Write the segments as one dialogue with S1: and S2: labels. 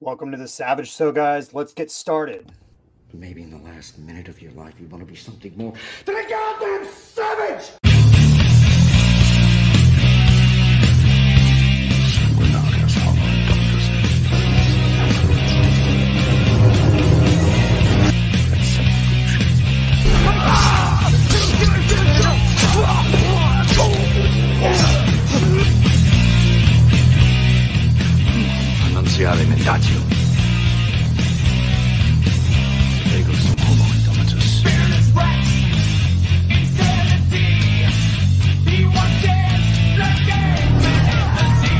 S1: Welcome to the Savage Show, guys. Let's get started.
S2: Maybe in the last minute of your life, you want to be something more than a goddamn savage!
S3: Annunziare mendaccio. Ego sum homo indomitus.
S4: Fearless rats, insanity. He wanted the game fantasy.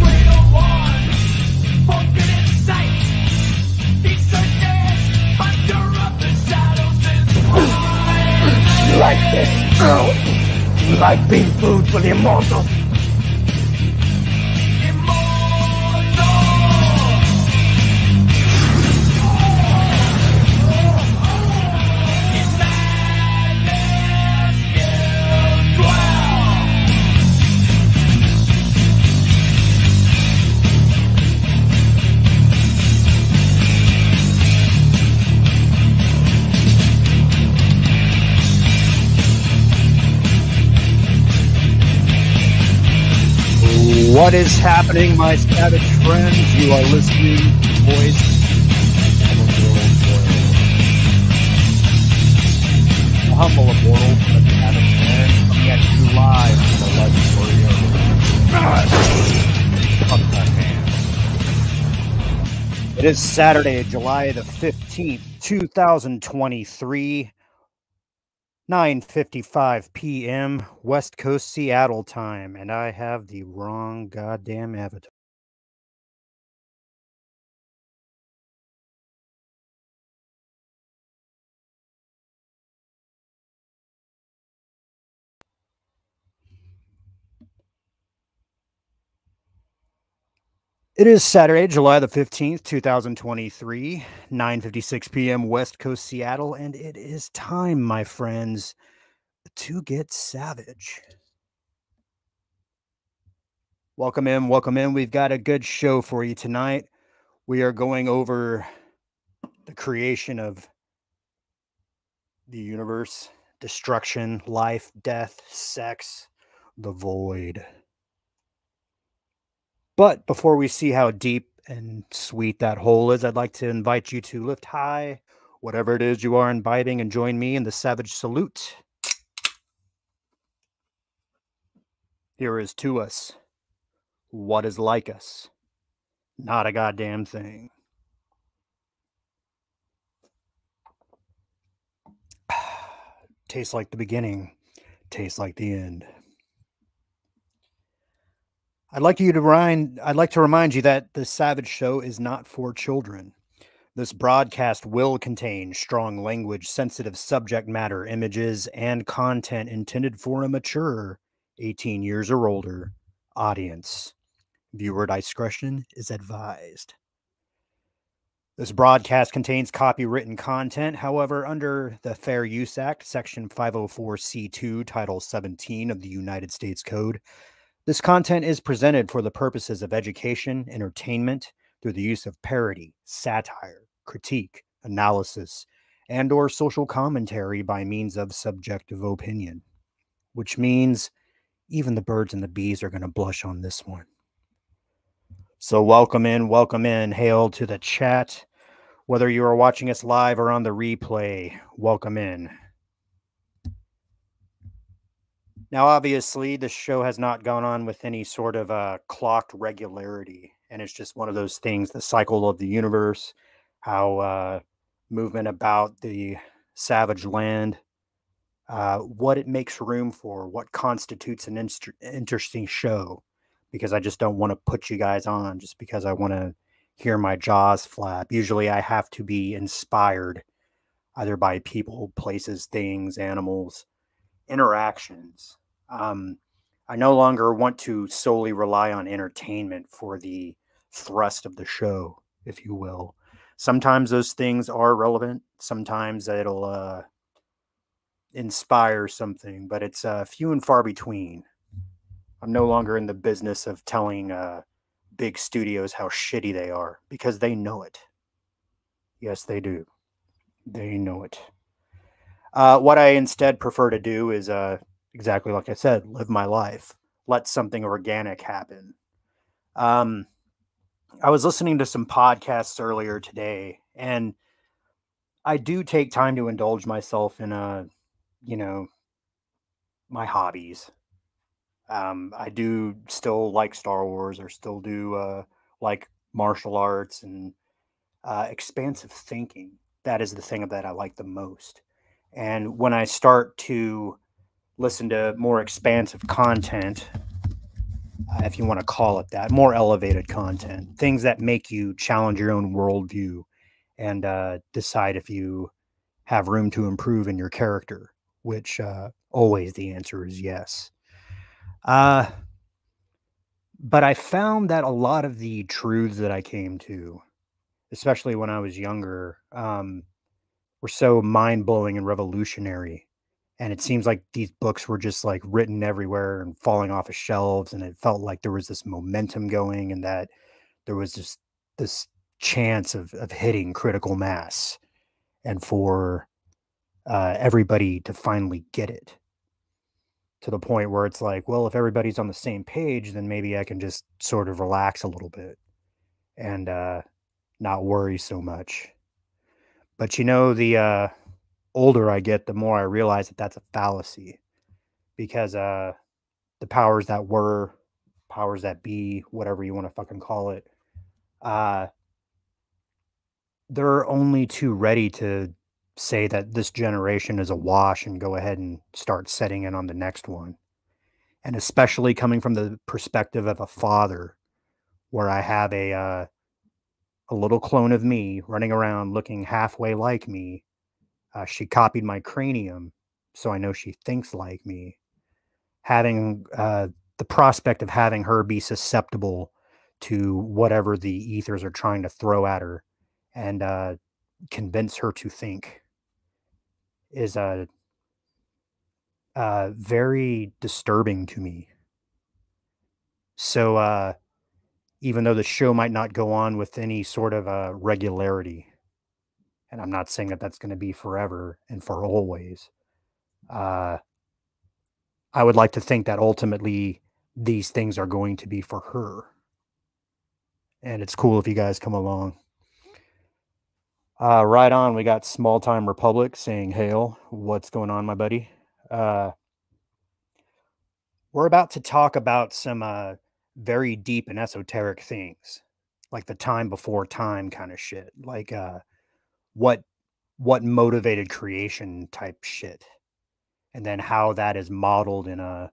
S4: Radio one, forbidden sight. He searches under up the shadows and
S2: You like this, girl? You like being food for the immortal?
S5: What is happening, my savage friends? You are listening to the voice of Immortal Coil. The humble Immortal from the savage friend coming at you live from the legendary It is Saturday, July the 15th, 2023. 9:55 p.m. West Coast Seattle time, and I have the wrong goddamn avatar. It is Saturday, July the 15th, 2023, 9:56 p.m. West Coast Seattle, and it is time, my friends, to get savage. Welcome in, welcome in. We've got a good show for you tonight. We are going over the creation of the universe, destruction, life, death, sex, the void. But before we see how deep and sweet that hole is, I'd like to invite you to lift high whatever it is you are imbibing and join me in the savage salute. Here is to us what is like us. Not a goddamn thing. Tastes like the beginning, tastes like the end. I'd like to remind you that the Savage Show is not for children. This broadcast will contain strong language, sensitive subject matter, images, and content intended for a mature 18 years or older audience. Viewer discretion is advised. This broadcast contains copywritten content. However, under the Fair Use Act, Section 504C2, Title 17 of the United States Code, this content is presented for the purposes of education, entertainment, through the use of parody, satire, critique, analysis, and/or social commentary by means of subjective opinion, which means even the birds and the bees are going to blush on this one. So welcome in, hail to the chat. Whether you are watching us live or on the replay, welcome in. Now, obviously, this show has not gone on with any sort of clocked regularity, and it's just one of those things, the cycle of the universe, how movement about the savage land, what it makes room for, what constitutes an interesting show, because I just don't want to put you guys on just because I want to hear my jaws flap. Usually I have to be inspired either by people, places, things, animals, interactions. I no longer want to solely rely on entertainment for the thrust of the show, if you will. Sometimes those things are relevant. Sometimes it'll inspire something, but it's few and far between. I'm no longer in the business of telling big studios how shitty they are, because they know it. Yes, they do. They know it. What I instead prefer to do is exactly like I said, live my life. Let something organic happen. I was listening to some podcasts earlier today, and I do take time to indulge myself in you know, my hobbies. I do still like Star Wars, or still do like martial arts and expansive thinking. That is the thing that I like the most. And when I start to listen to more expansive content, if you want to call it that, more elevated content, things that make you challenge your own worldview and decide if you have room to improve in your character, which always the answer is yes. But I found that a lot of the truths that I came to, especially when I was younger, were so mind-blowing and revolutionary. And it seems like these books were just like written everywhere and falling off of shelves, and it felt like there was this momentum going, and that there was just this chance of hitting critical mass, and for everybody to finally get it, to the point where it's like, well, if everybody's on the same page, then maybe I can just sort of relax a little bit and not worry so much. But the older I get, the more I realize that that's a fallacy, because the powers that were, powers that be, whatever you want to fucking call it, uh, they're only too ready to say that this generation is a wash and go ahead and start setting in on the next one. And especially coming from the perspective of a father, where I have a little clone of me running around looking halfway like me. She copied my cranium, so I know she thinks like me. Having the prospect of having her be susceptible to whatever the ethers are trying to throw at her, and convince her to think, is very disturbing to me. So even though the show might not go on with any sort of regularity, and I'm not saying that that's going to be forever and for always, uh, I would like to think that ultimately these things are going to be for her. And it's cool if you guys come along. Right on, we got Small Time Republic saying, "Hail, what's going on, my buddy?" We're about to talk about some very deep and esoteric things, like the time before time kind of shit, like what motivated creation type shit, and then how that is modeled in a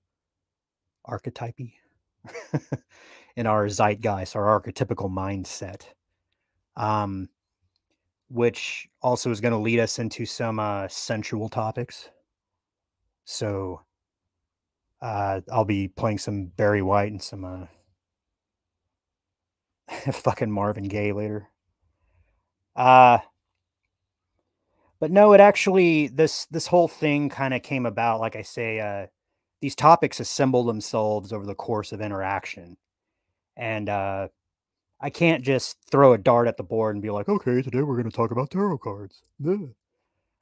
S5: archetypy, in our zeitgeist, our archetypical mindset, which also is going to lead us into some sensual topics. So I'll be playing some Barry White and some fucking Marvin Gaye later. But no, it actually, this whole thing kind of came about, like I say, these topics assemble themselves over the course of interaction. And I can't just throw a dart at the board and be like, okay, today we're going to talk about tarot cards. Yeah.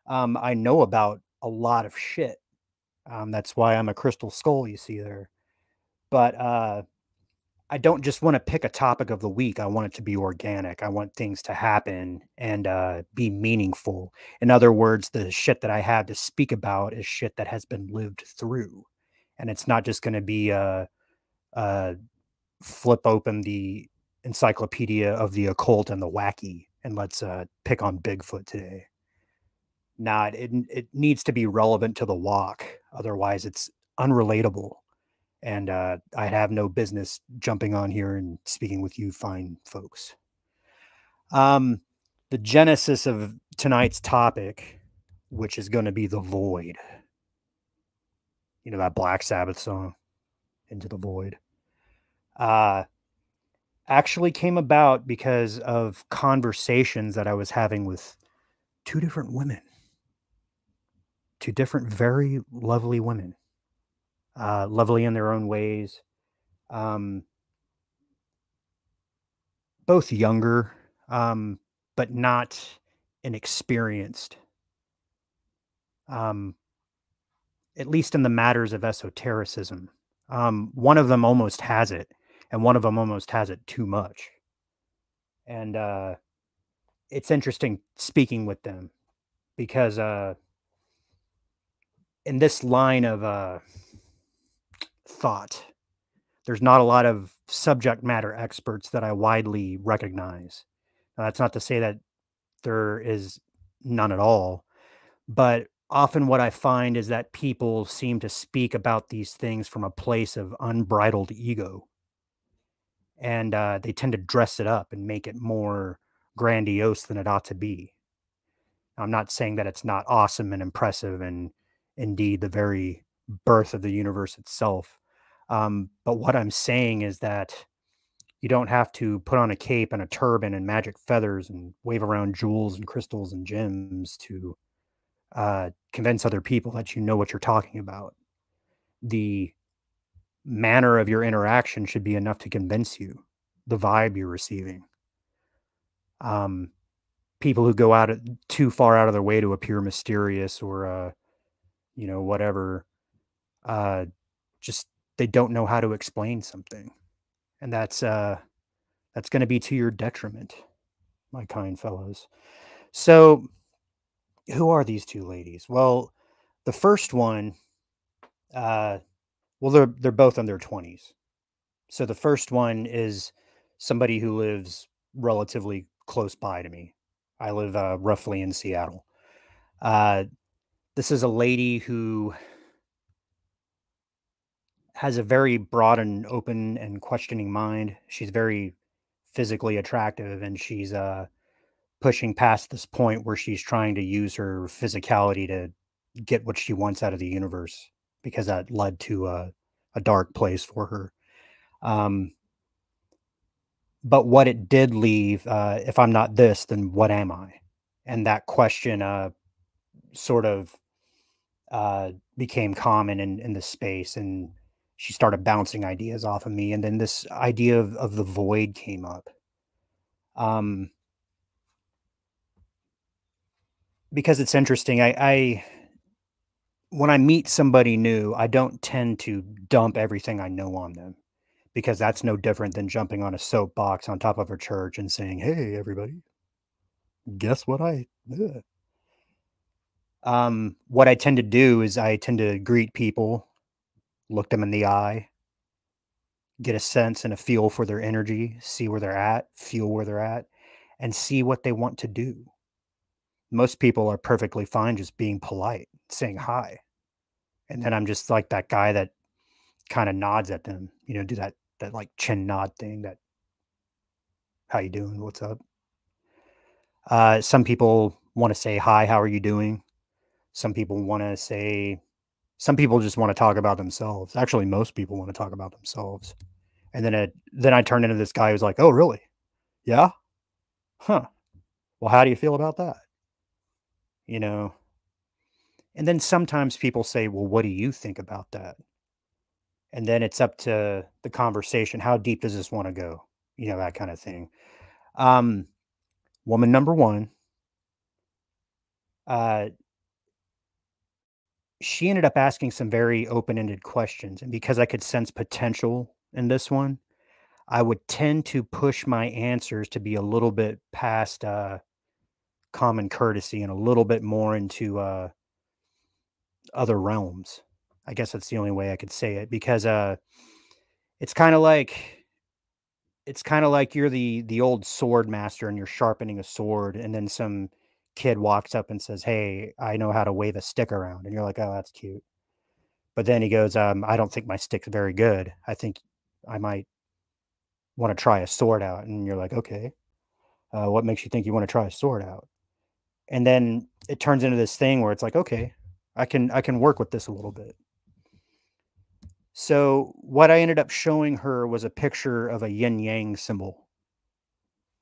S5: I know about a lot of shit. That's why I'm a crystal skull, you see there. But I don't just want to pick a topic of the week. I want it to be organic. I want things to happen and be meaningful. In other words, the shit that I have to speak about is shit that has been lived through. And it's not just going to be flip open the encyclopedia of the occult and the wacky, and let's pick on Bigfoot today. Nah, it needs to be relevant to the walk. Otherwise, it's unrelatable. And I'd have no business jumping on here and speaking with you fine folks. The genesis of tonight's topic, which is going to be the void. You know, that Black Sabbath song, Into the Void. Actually came about because of conversations that I was having with two different women. Two different, very lovely women. Lovely in their own ways. both younger, but not inexperienced. At least in the matters of esotericism. One of them almost has it, and one of them almost has it too much. And it's interesting speaking with them because in this line of thought, there's not a lot of subject matter experts that I widely recognize. Now, that's not to say that there is none at all, but often what I find is that people seem to speak about these things from a place of unbridled ego. And they tend to dress it up and make it more grandiose than it ought to be. I'm not saying that it's not awesome and impressive and indeed the very birth of the universe itself. But what I'm saying is that you don't have to put on a cape and a turban and magic feathers and wave around jewels and crystals and gems to convince other people that you know what you're talking about. The manner of your interaction should be enough to convince you, the vibe you're receiving. People who go out too far out of their way to appear mysterious or whatever, just they don't know how to explain something, and that's going to be to your detriment, my kind fellows. So who are these two ladies? Well, the first one, they're both in their 20s. So the first one is somebody who lives relatively close by to me. I live roughly in Seattle. This is a lady who has a very broad and open and questioning mind. She's very physically attractive, and she's pushing past this point where she's trying to use her physicality to get what she wants out of the universe, because that led to a dark place for her. But what it did leave, if I'm not this, then what am I? And that question sort of became common in the space, and she started bouncing ideas off of me. And then this idea of the void came up. Because it's interesting. When I meet somebody new, I don't tend to dump everything I know on them, because that's no different than jumping on a soapbox on top of a church and saying, "Hey, everybody, guess what I did?" What I tend to do is I tend to greet people, look them in the eye, get a sense and a feel for their energy, see where they're at, feel where they're at, and see what they want to do. Most people are perfectly fine just being polite, saying hi. And then I'm just like that guy that kind of nods at them, do that like chin nod thing, that how you doing? What's up? Some people want to say hi, how are you doing? Some people just want to talk about themselves. Actually, most people want to talk about themselves. And then I turn into this guy who's like, "Oh, really? Yeah? Huh. Well, how do you feel about that?" And then sometimes people say, "Well, what do you think about that?" And then it's up to the conversation. How deep does this want to go? That kind of thing. Woman number one, she ended up asking some very open-ended questions. And because I could sense potential in this one, I would tend to push my answers to be a little bit past common courtesy and a little bit more into other realms. I guess that's the only way I could say it, because it's kind of like you're the old sword master and you're sharpening a sword, and then some kid walks up and says, "Hey, I know how to wave a stick around," and you're like, "Oh, that's cute." But then he goes, "I don't think my stick's very good. I think I might want to try a sword out," and you're like, "Okay, what makes you think you want to try a sword out?" And then it turns into this thing where it's like, "Okay, I can work with this a little bit." So what I ended up showing her was a picture of a yin yang symbol.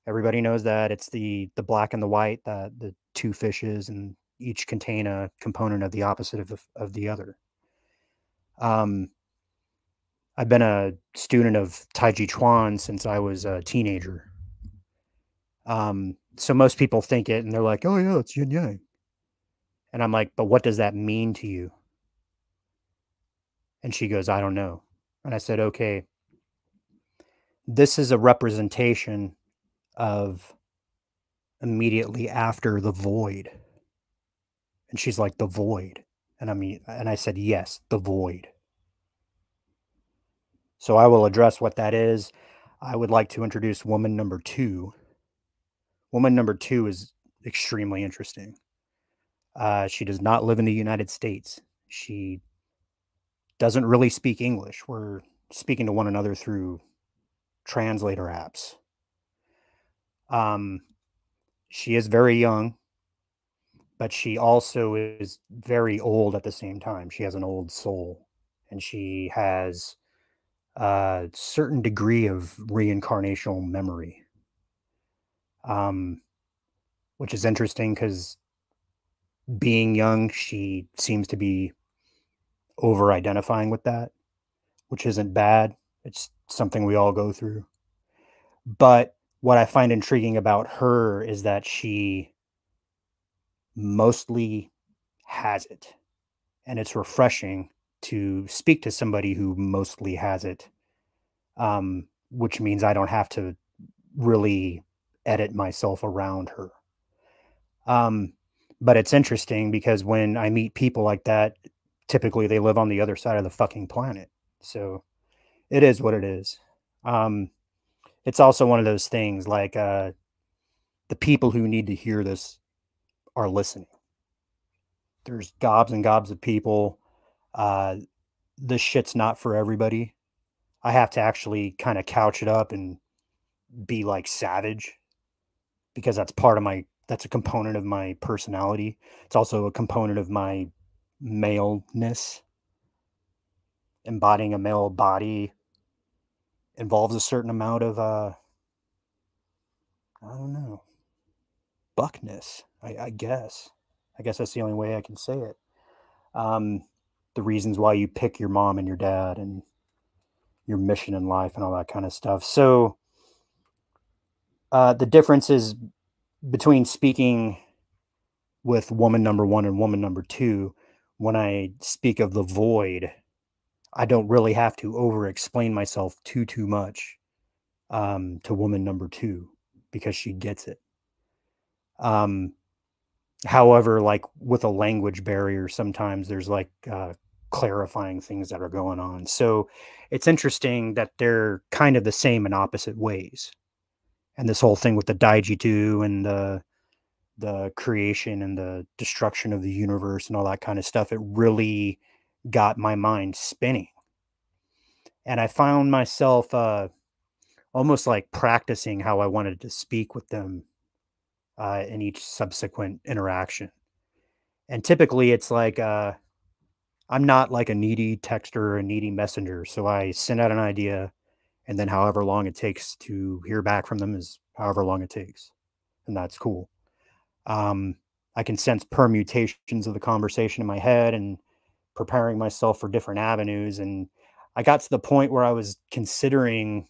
S5: Everybody knows that it's the black and the white, the two fishes, and each contain a component of the opposite of the other. I've been a student of Taiji Chuan since I was a teenager, So most people think it and they're like, oh yeah, it's yin yang. And I'm like, but what does that mean to you? And she goes, I don't know. And I said, okay, this is a representation of immediately after the void. And she's like, the void. And I said, yes, the void. So I will address what that is. I would like to introduce woman number 2. Woman number 2 is extremely interesting. She does not live in the United States. She doesn't really speak English. We're speaking to one another through translator apps. She is very young, but she also is very old at the same time. She has an old soul, and she has a certain degree of reincarnational memory, which is interesting because being young, she seems to be over identifying with that, which isn't bad. It's something we all go through. But what I find intriguing about her is that she mostly has it. And it's refreshing to speak to somebody who mostly has it, which means I don't have to really edit myself around her. But it's interesting because when I meet people like that, typically they live on the other side of the fucking planet. So it is what it is. It's also one of those things like the people who need to hear this are listening. There's gobs and gobs of people. This shit's not for everybody. I have to actually kind of couch it up and be like savage because that's a component of my personality. It's also a component of my maleness. Embodying a male body involves a certain amount of, I don't know, buckness, I guess. I guess that's the only way I can say it. The reasons why you pick your mom and your dad and your mission in life and all that kind of stuff. So the difference is between speaking with woman number 1 and woman number 2. When I speak of the void, I don't really have to over explain myself too much to woman number 2 because she gets it. However, like with a language barrier, sometimes there's like clarifying things that are going on. So it's interesting that they're kind of the same in opposite ways. And this whole thing with the Daiji and the creation and the destruction of the universe and all that kind of stuff, it really got my mind spinning. And I found myself almost like practicing how I wanted to speak with them in each subsequent interaction. And typically it's like, I'm not like a needy texter or a needy messenger. So I send out an idea and then however long it takes to hear back from them is however long it takes. And that's cool. I can sense permutations of the conversation in my head and preparing myself for different avenues. And I got to the point where I was considering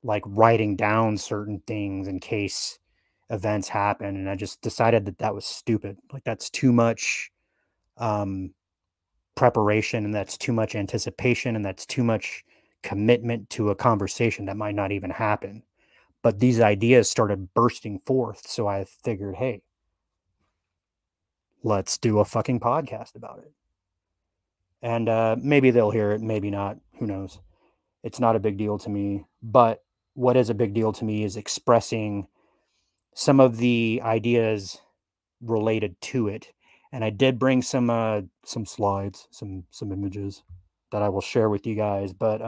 S5: like writing down certain things in case events happen. And I just decided that that was stupid. Like that's too much preparation and that's too much anticipation and that's too much commitment to a conversation that might not even happen. But these ideas started bursting forth. So I figured, hey, let's do a fucking podcast about it. And maybe they'll hear it, maybe not. Who knows? It's not a big deal to me. But what is a big deal to me is expressing some of the ideas related to it. And I did bring some slides, some images that I will share with you guys. But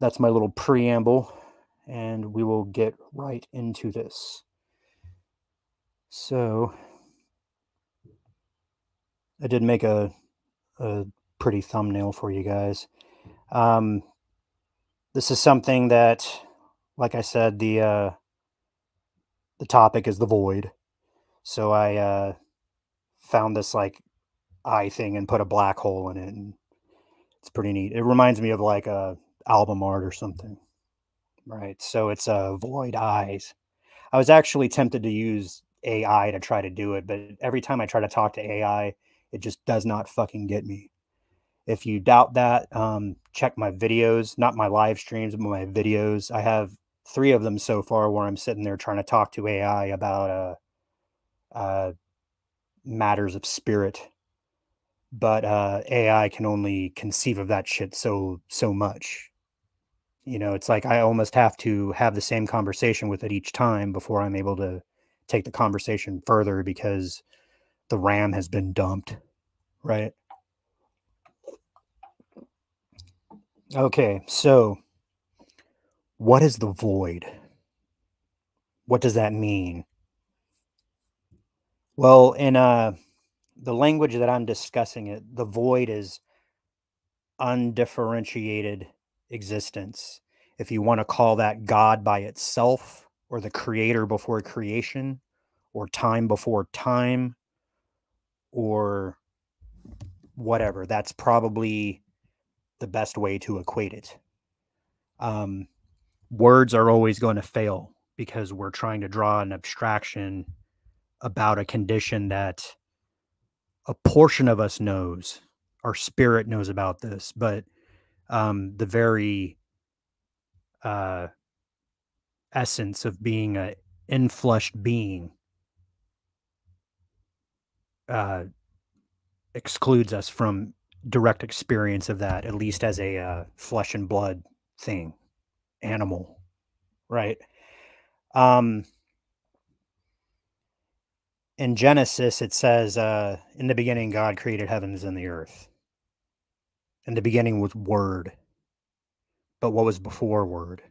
S5: that's my little preamble. And we will get right into this. So I did make a pretty thumbnail for you guys. This is something that, like I said, the topic is the void. So I found this like eye thing and put a black hole in it, and it's pretty neat. It reminds me of like a album art or something. right? So it's void eyes. I was actually tempted to use AI to try to do it, but every time I try to talk to AI, it just does not fucking get me. If you doubt that, check my videos, not my live streams, but my videos. I have 3 of them so far where I'm sitting there trying to talk to AI about matters of spirit. But AI can only conceive of that shit so much. You know, it's like I almost have to have the same conversation with it each time before I'm able to take the conversation further because the RAM has been dumped, right? Okay, so what is the void? What does that mean? Well, in the language that I'm discussing it, the void is undifferentiated existence. If you want to call that God by itself, or the creator before creation, or time before time, or whatever, that's probably the best way to equate it. Words are always going to fail because we're trying to draw an abstraction about a condition that a portion of us knows. Our spirit knows about this, but the very uh, essence of being a infleshed being uh, excludes us from direct experience of that, at least as a flesh and blood thing, animal, right? Um, in Genesis, it says, in the beginning, God created heavens and the earth. In the beginning was Word. But what was before Word?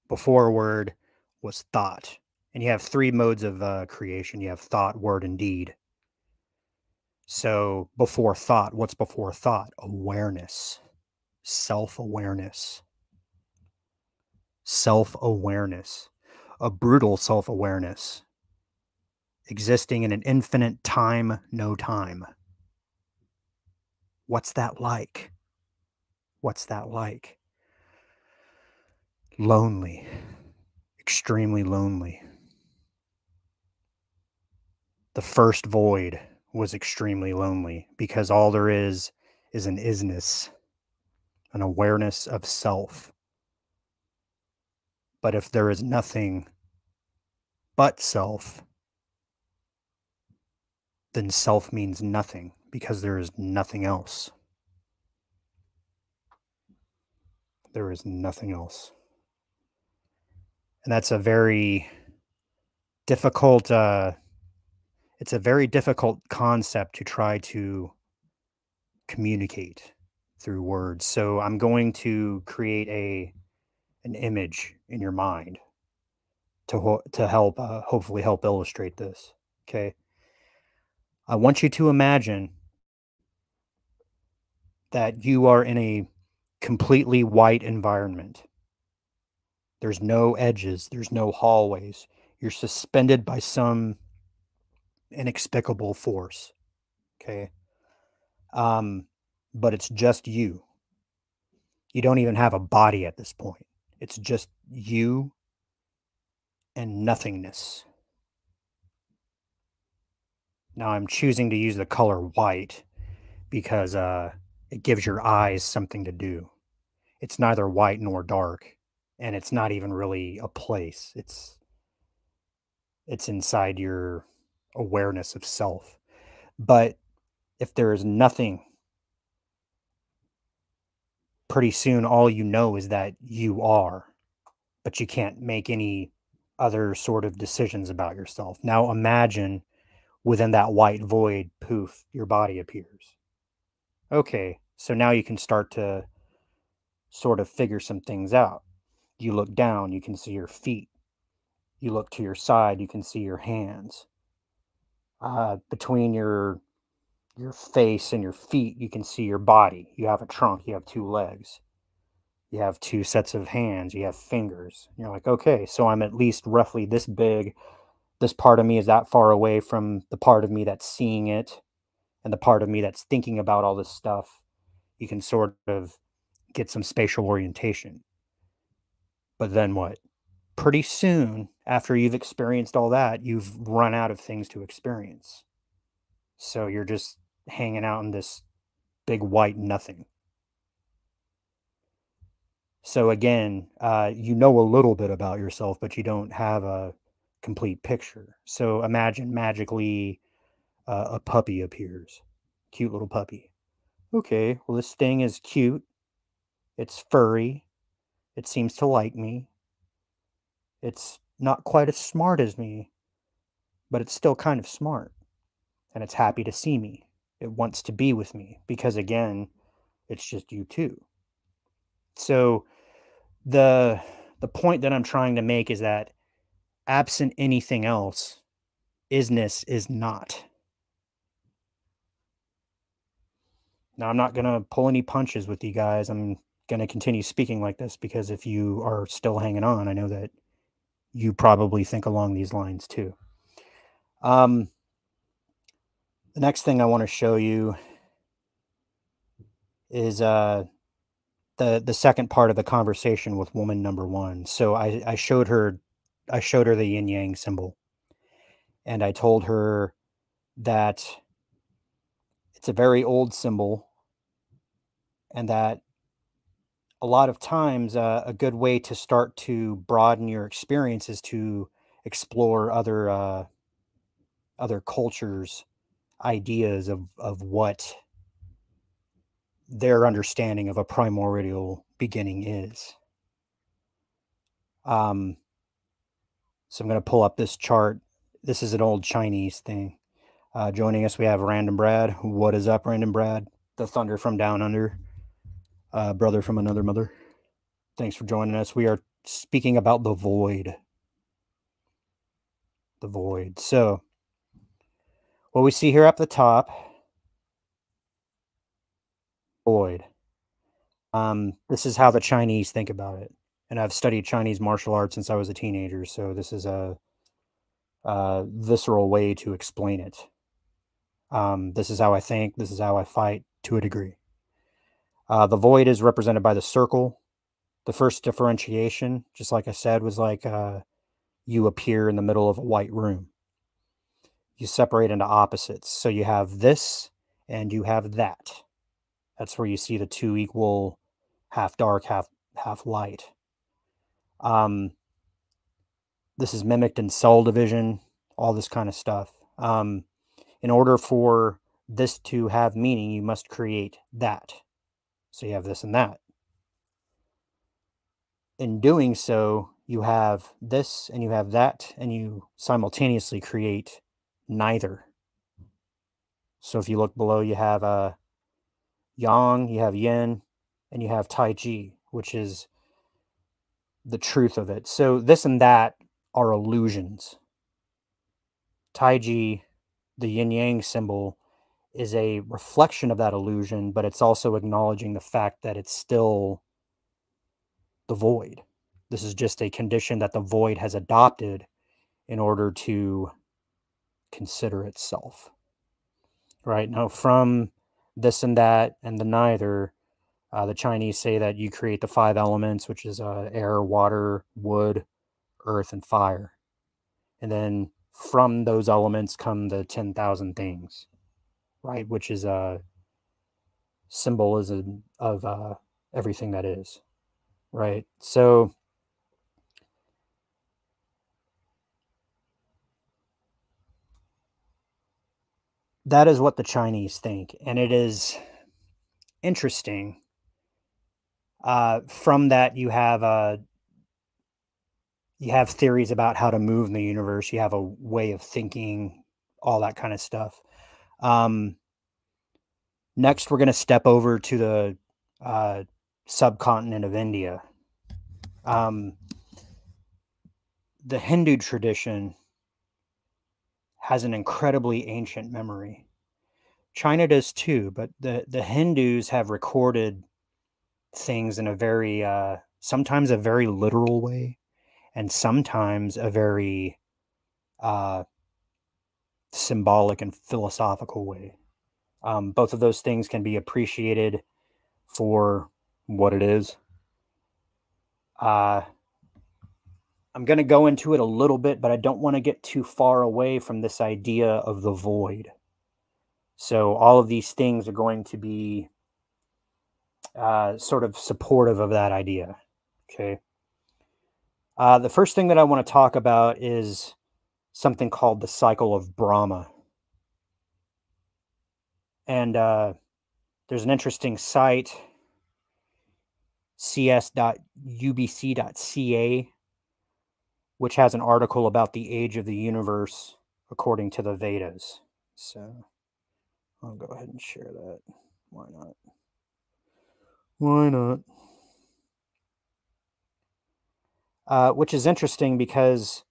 S5: Before Word was thought. And you have 3 modes of creation. You have thought, word, and deed. So before thought, what's before thought? Awareness, self-awareness, self-awareness, a brutal self-awareness, existing in an infinite time, no time. What's that like? What's that like? Lonely, extremely lonely. The first void was extremely lonely because all there is an isness, an awareness of self. But if there is nothing but self, then self means nothing because there is nothing else. There is nothing else. And that's a very difficult, it's a very difficult concept to try to communicate through words. So I'm going to create an image in your mind to help, hopefully help illustrate this. Okay. I want you to imagine that you are in a completely white environment. There's no edges, there's no hallways. You're suspended by some inexplicable force. Okay. But it's just you. You don't even have a body at this point. It's just you and nothingness. Now I'm choosing to use the color white because it gives your eyes something to do. It's neither white nor dark, and it's not even really a place. It's inside your awareness of self. But if there is nothing, pretty soon all you know is that you are, but you can't make any other sort of decisions about yourself. Now imagine within that white void, poof, your body appears. Okay, so now you can start to sort of figure some things out. You look down, you can see your feet. You look to your side, you can see your hands. Between your face and your feet, you can see your body. You have a trunk, you have 2 legs. You have 2 sets of hands, you have fingers. You're like, okay, so I'm at least roughly this big. This part of me is that far away from the part of me that's seeing it and the part of me that's thinking about all this stuff. You can sort of get some spatial orientation. But then what? Pretty soon, after you've experienced all that, you've run out of things to experience. So you're just hanging out in this big white nothing. So again, you know a little bit about yourself, but you don't have a complete picture. So imagine magically a puppy appears. Cute little puppy. Okay, well, this thing is cute. It's furry. It seems to like me. It's not quite as smart as me, but it's still kind of smart. And it's happy to see me. It wants to be with me because, again, it's just you two. So the point that I'm trying to make is that absent anything else, isness is not. Now, I'm not going to pull any punches with you guys. I'm going to continue speaking like this because if you are still hanging on, I know that you probably think along these lines too. The next thing I want to show you is the second part of the conversation with woman number one. So I showed her the yin yang symbol, and I told her that it's a very old symbol, and that a lot of times a good way to start to broaden your experience is to explore other cultures' ideas of what their understanding of a primordial beginning is. So I'm going to pull up this chart. This is an old Chinese thing. Joining us, we have Random Brad. What is up, Random Brad? The Thunder from Down Under. Brother from another mother. Thanks for joining us. We are speaking about the void. The void. So, what we see here up the top, void. This is how the Chinese think about it. And I've studied Chinese martial arts since I was a teenager, so this is a visceral way to explain it. This is how I think. This is how I fight to a degree. The void is represented by the circle. The first differentiation, just like I said, was like you appear in the middle of a white room. You separate into opposites. So you have this and you have that. That's where you see the two equal, half dark, half light. This is mimicked in cell division, all this kind of stuff. In order for this to have meaning, you must create that. So you have this and that. In doing so, you have this and you have that, and you simultaneously create neither. So if you look below, you have yang, you have yin, and you have Taiji, which is the truth of it. So this and that are illusions. Taiji, the yin yang symbol, is a reflection of that illusion, but it's also acknowledging the fact that it's still the void. This is just a condition that the void has adopted in order to consider itself. Right now, from this and that and the neither, the Chinese say that you create the 5 elements, which is air, water, wood, earth, and fire. And then from those elements come the 10,000 things, right? Which is a symbolism of everything that is, right? So that is what the Chinese think. And it is interesting. From that, you have theories about how to move in the universe. You have a way of thinking, all that kind of stuff. Next, we're going to step over to the subcontinent of India. The Hindu tradition has an incredibly ancient memory. China does too, but the Hindus have recorded things in a very, sometimes a very literal way, and sometimes a very symbolic and philosophical way. Both of those things can be appreciated for what it is. I'm going to go into it a little bit, but I don't want to get too far away from this idea of the void. So all of these things are going to be sort of supportive of that idea. Okay. The first thing that I want to talk about is something called the cycle of Brahma. And there's an interesting site, cs.ubc.ca, which has an article about the age of the universe according to the Vedas. So I'll go ahead and share that. Why not? Why not? Which is interesting because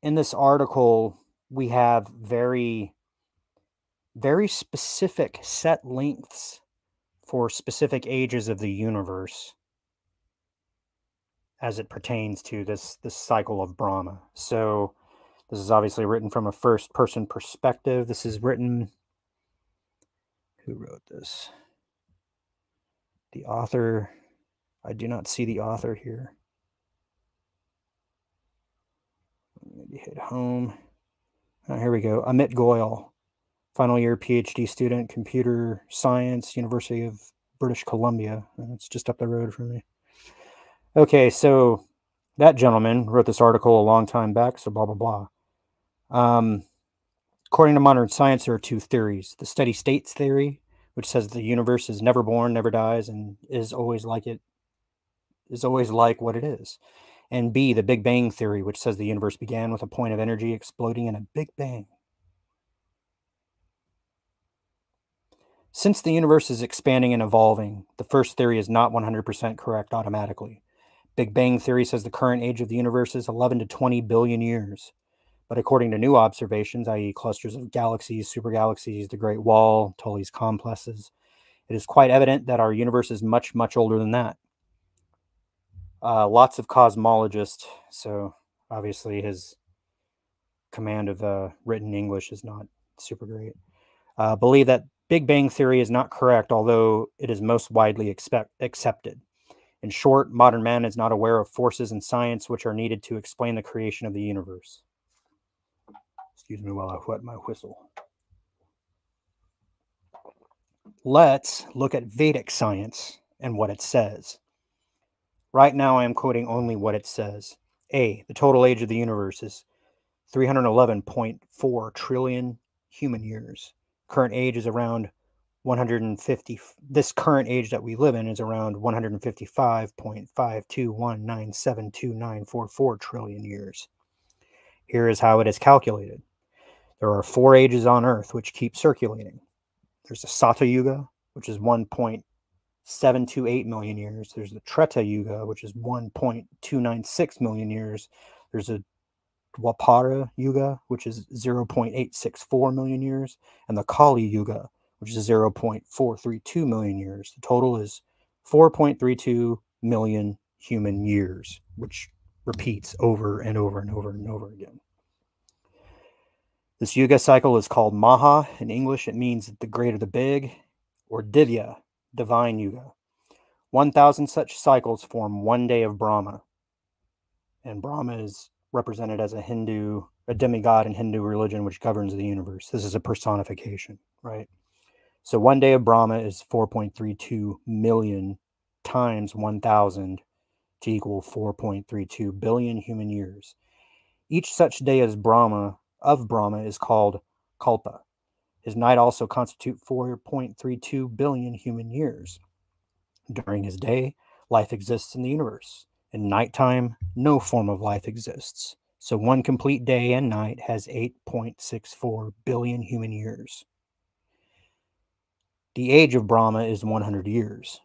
S5: in this article, we have very, very specific set lengths for specific ages of the universe as it pertains to this cycle of Brahma. So this is obviously written from a first-person perspective. This is written... Who wrote this? The author... I do not see the author here. Maybe hit home. Oh, here we go. Amit Goyal, final year PhD student, computer science, University of British Columbia. It's just up the road from me. Okay, so that gentleman wrote this article a long time back, so blah, blah, blah. According to modern science, there are two theories. The steady states theory, which says the universe is never born, never dies, and is always like what it is. And B, the Big Bang theory, which says the universe began with a point of energy exploding in a Big Bang. Since the universe is expanding and evolving, the first theory is not 100% correct automatically. Big Bang theory says the current age of the universe is 11 to 20 billion years. But according to new observations, i.e. clusters of galaxies, supergalaxies, the Great Wall, Tully's complexes, it is quite evident that our universe is much, much older than that. Lots of cosmologists, so obviously his command of written English is not super great, believe that Big Bang theory is not correct, although it is most widely accepted. In short, modern man is not aware of forces in science which are needed to explain the creation of the universe. Excuse me while I wet my whistle. Let's look at Vedic science and what it says. Right now, I am quoting only what it says. A, the total age of the universe is 311.4 trillion human years. Current age is around 150. This current age that we live in is around 155.521972944 trillion years. Here is how it is calculated. There are 4 ages on Earth which keep circulating. There's the Sata Yuga, which is 1.728 million years. There's the Treta Yuga, which is 1.296 million years. There's a Dwapara Yuga, which is 0.864 million years, and the Kali Yuga, which is 0.432 million years. The total is 4.32 million human years, which repeats over and over and over and over again. This Yuga cycle is called Maha. In English, it means the great or the big, or Divya, divine Yuga. 1,000 such cycles form one day of Brahma. And Brahma is represented as a demigod in Hindu religion, which governs the universe. This is a personification, right? So one day of Brahma is 4.32 million times 1,000 to equal 4.32 billion human years. Each such day of Brahma is called Kalpa. His night also constitute 4.32 billion human years. During his day, life exists in the universe. In nighttime, no form of life exists. So one complete day and night has 8.64 billion human years. The age of Brahma is 100 years.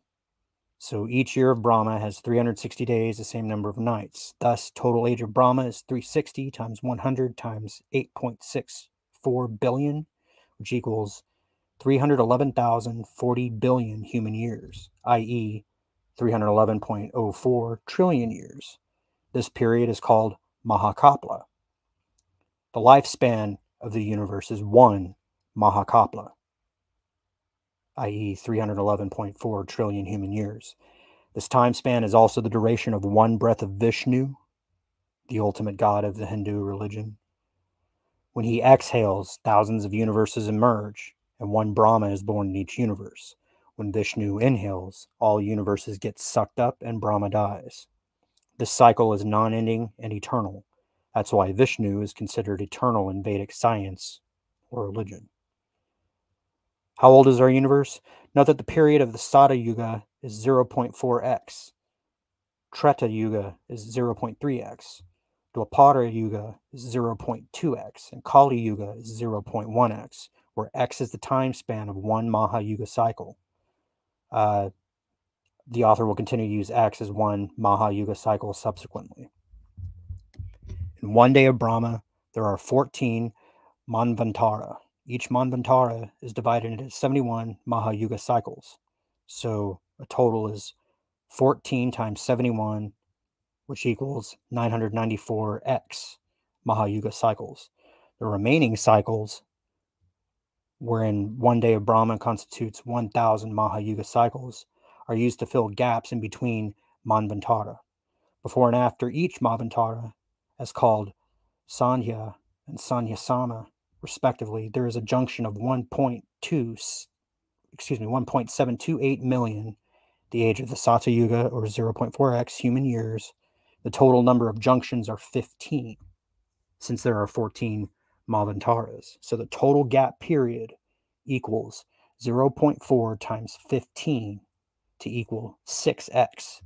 S5: So each year of Brahma has 360 days, the same number of nights. Thus, total age of Brahma is 360 times 100 times 8.64 billion, which equals 311,040 billion human years, i.e. 311.04 trillion years. This period is called Mahakapla. The lifespan of the universe is 1 Mahakapla, i.e. 311.4 trillion human years. This time span is also the duration of one breath of Vishnu, the ultimate god of the Hindu religion. When he exhales, thousands of universes emerge, and one Brahma is born in each universe. When Vishnu inhales, all universes get sucked up and Brahma dies. This cycle is non-ending and eternal. That's why Vishnu is considered eternal in Vedic science or religion. How old is our universe? Note that the period of the Sada Yuga is 0.4x. Treta Yuga is 0.3x. Dwapara Yuga is 0.2x. And Kali Yuga is 0.1x, where x is the time span of one Maha Yuga cycle. The author will continue to use x as one Maha Yuga cycle subsequently. In one day of Brahma, there are 14 Manvantara. Each Manvantara is divided into 71 Maha Yuga cycles. So a total is 14 times 71, which equals 994x Maha Yuga cycles. The remaining cycles, wherein one day of Brahma constitutes 1,000 Maha Yuga cycles, are used to fill gaps in between Manvantara. Before and after each Manvantara, as called Sandhya and Sandhyasama, respectively, there is a junction of 1.728 million, the age of the Sata Yuga, or 0.4x human years. The total number of junctions are 15, since there are 14 Manvantaras. So the total gap period equals 0.4 times 15 to equal 6x.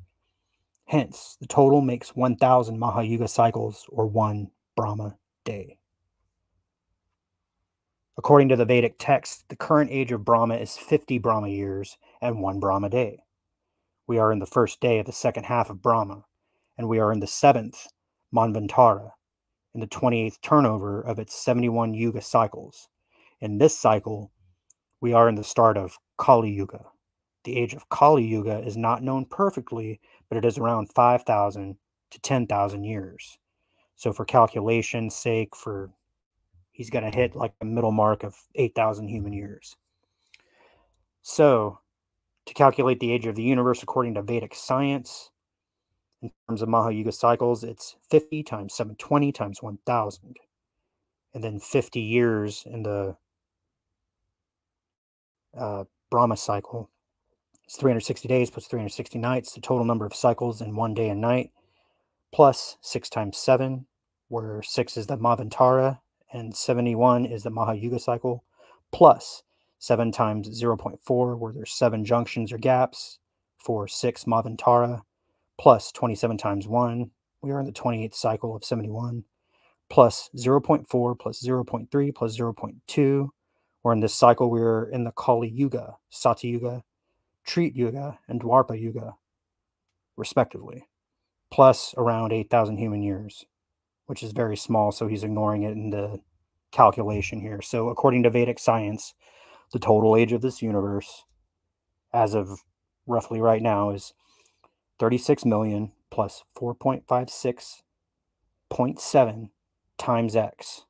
S5: Hence, the total makes 1,000 Mahayuga cycles, or one Brahma day. According to the Vedic text, the current age of Brahma is 50 Brahma years and one Brahma day. We are in the first day of the second half of Brahma, and we are in the 7th Manvantara, in the 28th turnover of its 71 Yuga cycles. In this cycle, we are in the start of Kali Yuga. The age of Kali Yuga is not known perfectly, but it is around 5,000 to 10,000 years. So for calculation's sake, he's going to hit like the middle mark of 8,000 human years. So to calculate the age of the universe according to Vedic science, in terms of Mahayuga cycles, it's 50 times 720 times 1,000. And then 50 years in the Brahma cycle. It's 360 days plus 360 nights, the total number of cycles in one day and night, plus 6 times 7, where 6 is the Manvantara and 71 is the Mahayuga cycle, plus 7 times 0.4, where there's 7 junctions or gaps for 6 Manvantara, plus 27 times 1, we are in the 28th cycle of 71, plus 0.4 plus 0.3 plus 0.2, or in this cycle we're in the Kali Yuga, Sata Yuga, Treta Yuga, and Dwapara Yuga, respectively, plus around 8,000 human years, which is very small, so he's ignoring it in the calculation here. So according to Vedic science, the total age of this universe, as of roughly right now, is 36 million plus 4.56.7 times x.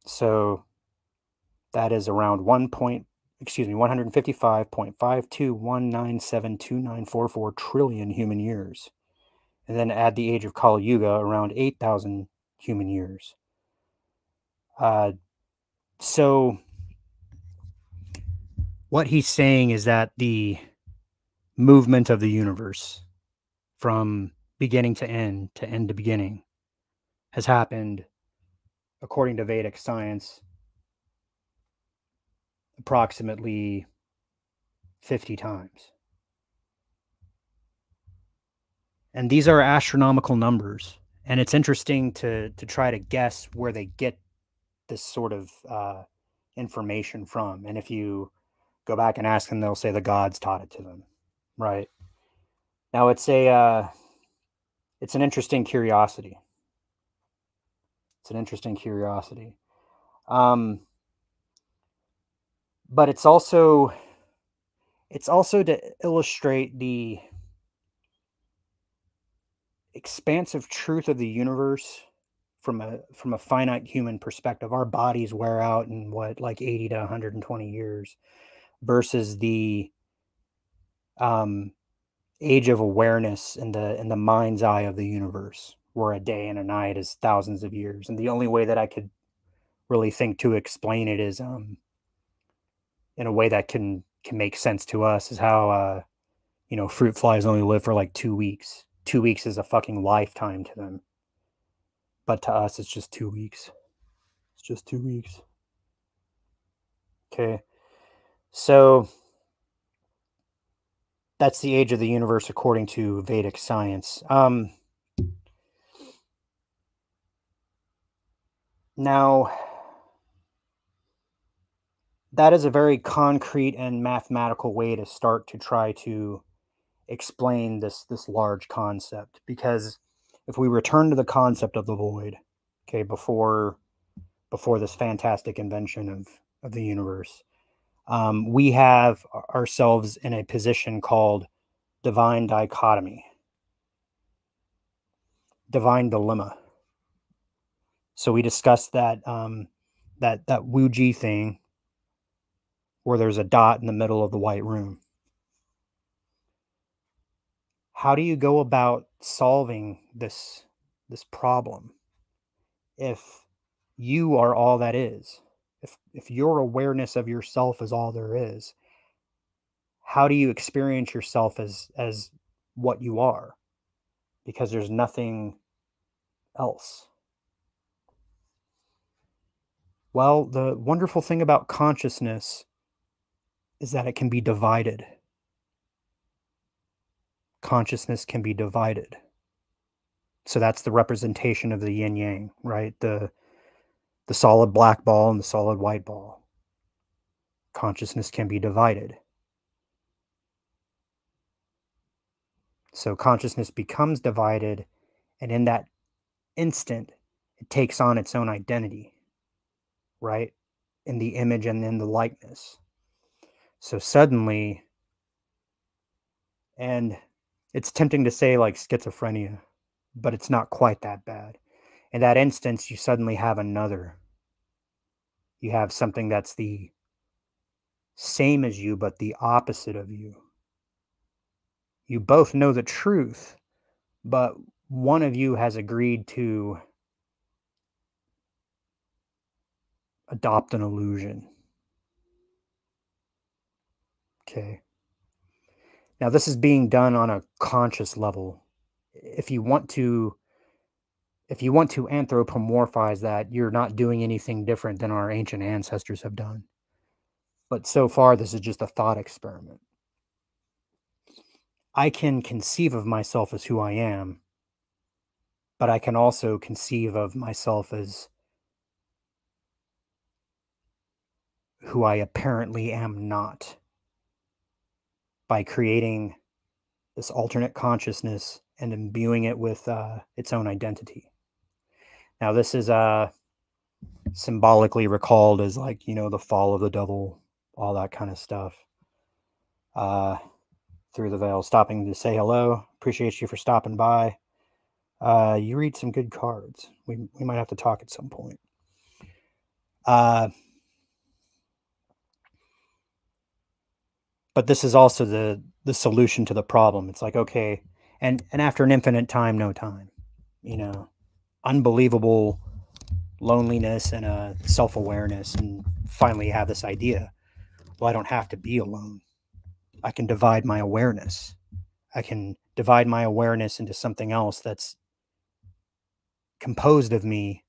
S5: So that is around 155.52197294 trillion human years. And then add the age of Kali Yuga, around 8,000 human years. So what he's saying is that the movement of the universe from beginning to end to beginning has happened, according to Vedic science, approximately 50 times. And these are astronomical numbers. And it's interesting to try to guess where they get this sort of information from. And if you go back and ask them, they'll say the gods taught it to them, right? Now it's an interesting curiosity. It's an interesting curiosity. But it's also to illustrate the expansive truth of the universe from a finite human perspective. Our bodies wear out in like 80 to 120 years, versus the age of awareness in the mind's eye of the universe, where a day and a night is thousands of years. And the only way that I could really think to explain it is in a way that can make sense to us is how fruit flies only live for like 2 weeks. 2 weeks is a fucking lifetime to them, but to us it's just 2 weeks. It's just 2 weeks. Okay, so that's the age of the universe according to Vedic science. Now, that is a very concrete and mathematical way to start to try to explain this large concept. Because if we return to the concept of the void, okay, before this fantastic invention of the universe, we have ourselves in a position called divine dichotomy, divine dilemma. So we discussed that that Wuji thing where there's a dot in the middle of the white room. How do you go about solving this problem if you are all that is? If your awareness of yourself is all there is, how do you experience yourself as what you are? Because there's nothing else. Well, the wonderful thing about consciousness is that it can be divided. Consciousness can be divided. So that's the representation of the yin yang, right? The solid black ball and the solid white ball. Consciousness can be divided. So consciousness becomes divided, and in that instant, it takes on its own identity, right? In the image and in the likeness. So suddenly, and it's tempting to say like schizophrenia, but it's not quite that bad. In that instance, you suddenly have another. You have something that's the same as you, but the opposite of you. You both know the truth, but one of you has agreed to adopt an illusion. Okay. Now, this is being done on a conscious level. If you want to anthropomorphize that, you're not doing anything different than our ancient ancestors have done. But so far, this is just a thought experiment. I can conceive of myself as who I am, but I can also conceive of myself as who I apparently am not, by creating this alternate consciousness and imbuing it with its own identity. Now, this is symbolically recalled as like, the fall of the devil, all that kind of stuff. Through the veil, stopping to say hello. Appreciate you for stopping by. You read some good cards. We might have to talk at some point. But this is also the solution to the problem. It's like, okay, and after an infinite time, no time. Unbelievable loneliness and self-awareness, and finally have this idea. Well, I don't have to be alone. I can divide my awareness. I can divide my awareness into something else that's composed of me,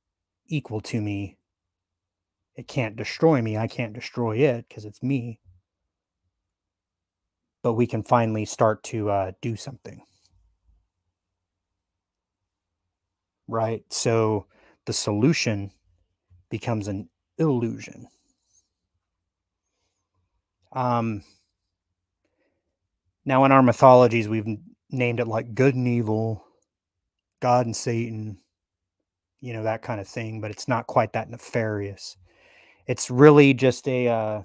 S5: equal to me. It can't destroy me. I can't destroy it because it's me. But we can finally start to do something. Right? So the solution becomes an illusion. Now, in our mythologies, we've named it like good and evil, God and Satan, that kind of thing, but it's not quite that nefarious. It's really just it's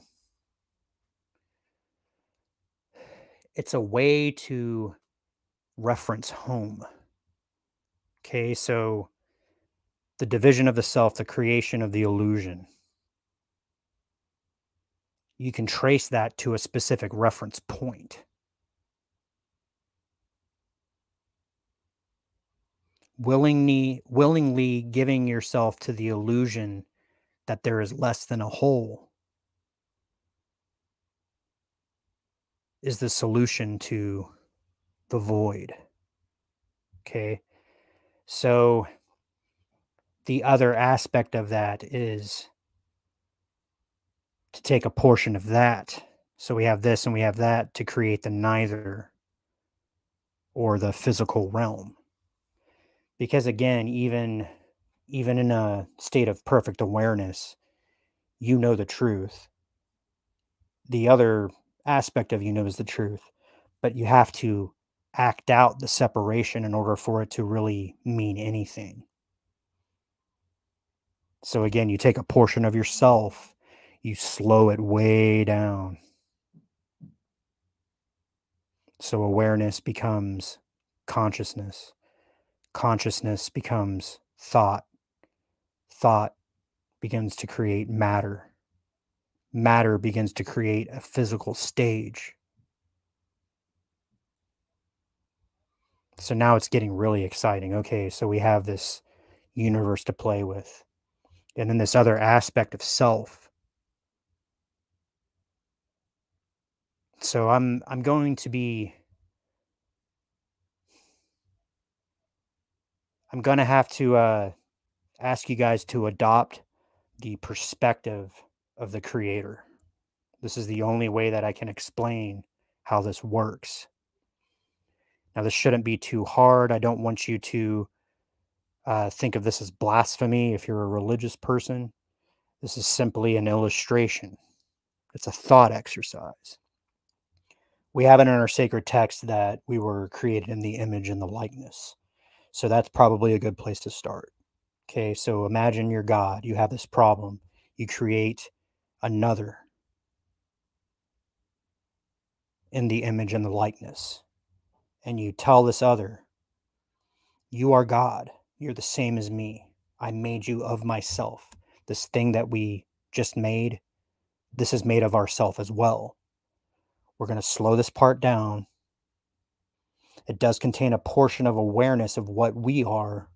S5: a way to reference home. Okay, so the division of the self, the creation of the illusion, you can trace that to a specific reference point. willingly giving yourself to the illusion that there is less than a whole is the solution to the void. Okay. So the other aspect of that is to take a portion of that. So we have this and we have that to create the neither, or the physical realm. Because again, even in a state of perfect awareness, you know the truth. The other aspect of you knows the truth, but you have to act out the separation in order for it to really mean anything. So again, you take a portion of yourself, you slow it way down. So awareness becomes consciousness. Consciousness becomes thought. Thought begins to create matter. Matter begins to create a physical stage. So now it's getting really exciting. Okay, so we have this universe to play with. And then this other aspect of self. So I'm going to have to ask you guys to adopt the perspective of the creator. This is the only way that I can explain how this works. Now, this shouldn't be too hard. I don't want you to think of this as blasphemy if you're a religious person. This is simply an illustration. It's a thought exercise. We have it in our sacred text that we were created in the image and the likeness. So that's probably a good place to start. Okay, so imagine you're God. You have this problem. You create another in the image and the likeness. And you tell this other, you are God. You're the same as me. I made you of myself. This thing that we just made, this is made of ourself as well. We're going to slow this part down. It does contain a portion of awareness of what we are,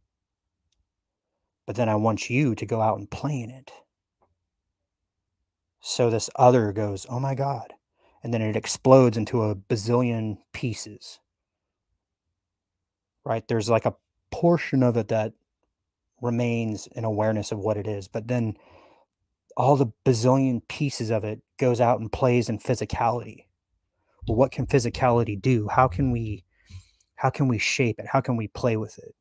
S5: but then I want you to go out and play in it. So this other goes, oh my God. And then it explodes into a bazillion pieces. Right? There's like a portion of it that remains in awareness of what it is, but then all the bazillion pieces of it goes out and plays in physicality. Well, what can physicality do? How can we shape it? How can we play with it?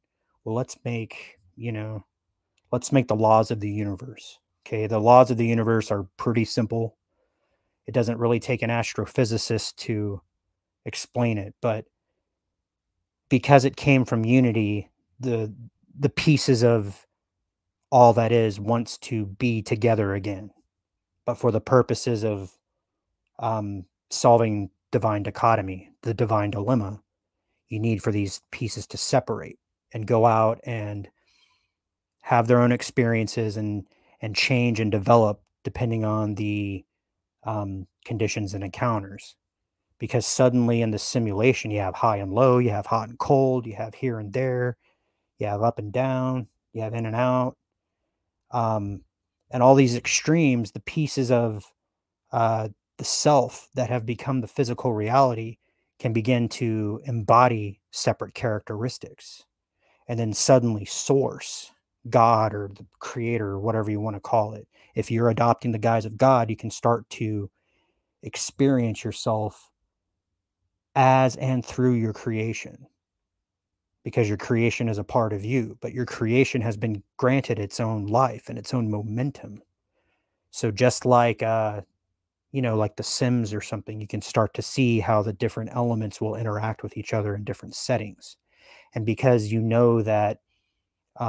S5: Well, let's make the laws of the universe. Okay, the laws of the universe are pretty simple. It doesn't really take an astrophysicist to explain it, but because it came from unity, the pieces of all that is wants to be together again. But for the purposes of solving divine dichotomy, the divine dilemma, you need for these pieces to separate and go out and have their own experiences and change and develop depending on the conditions and encounters. Because suddenly in the simulation, you have high and low, you have hot and cold, you have here and there, you have up and down, you have in and out. And all these extremes, the pieces of the self that have become the physical reality can begin to embody separate characteristics. And then suddenly source, God or the creator or whatever you want to call it. If you're adopting the guise of God, you can start to experience yourself as and through your creation, because your creation is a part of you, but your creation has been granted its own life and its own momentum. So just like like The Sims or something, you can start to see how the different elements will interact with each other in different settings. And because you know that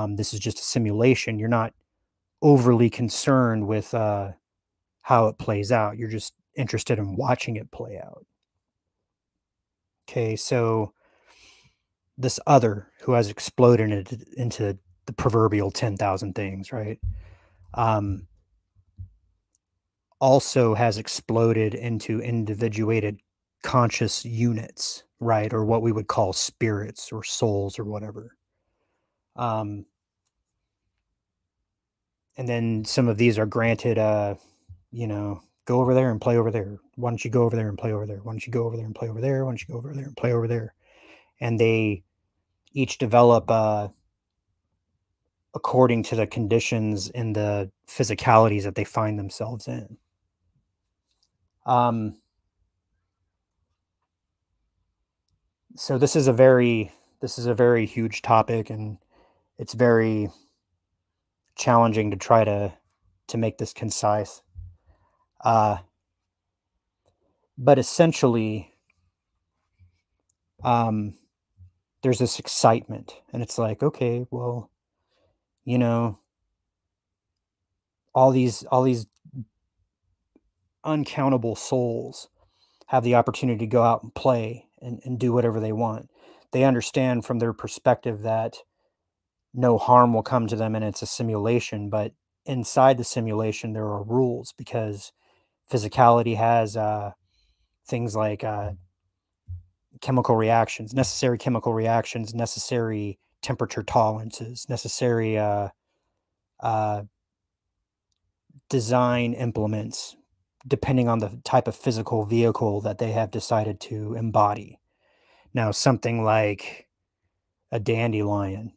S5: this is just a simulation, you're not overly concerned with how it plays out. You're just interested in watching it play out. Okay, so this other who has exploded into the proverbial 10,000 things, right? Also has exploded into individuated conscious units, right? Or what we would call spirits or souls or whatever. And then some of these are granted, you know, go over there and play over there. Why don't you go over there and play over there? Why don't you go over there and play over there? Why don't you go over there and play over there? And they each develop according to the conditions and the physicalities that they find themselves in. So this is a very huge topic, and it's very challenging to try to make this concise. But essentially, there's this excitement, and it's like, okay, well, you know, all these uncountable souls have the opportunity to go out and play and do whatever they want. They understand from their perspective that no harm will come to them and it's a simulation, but inside the simulation there are rules, because physicality has things like chemical reactions, necessary temperature tolerances, necessary design implements, depending on the type of physical vehicle that they have decided to embody. Now, something like a dandelion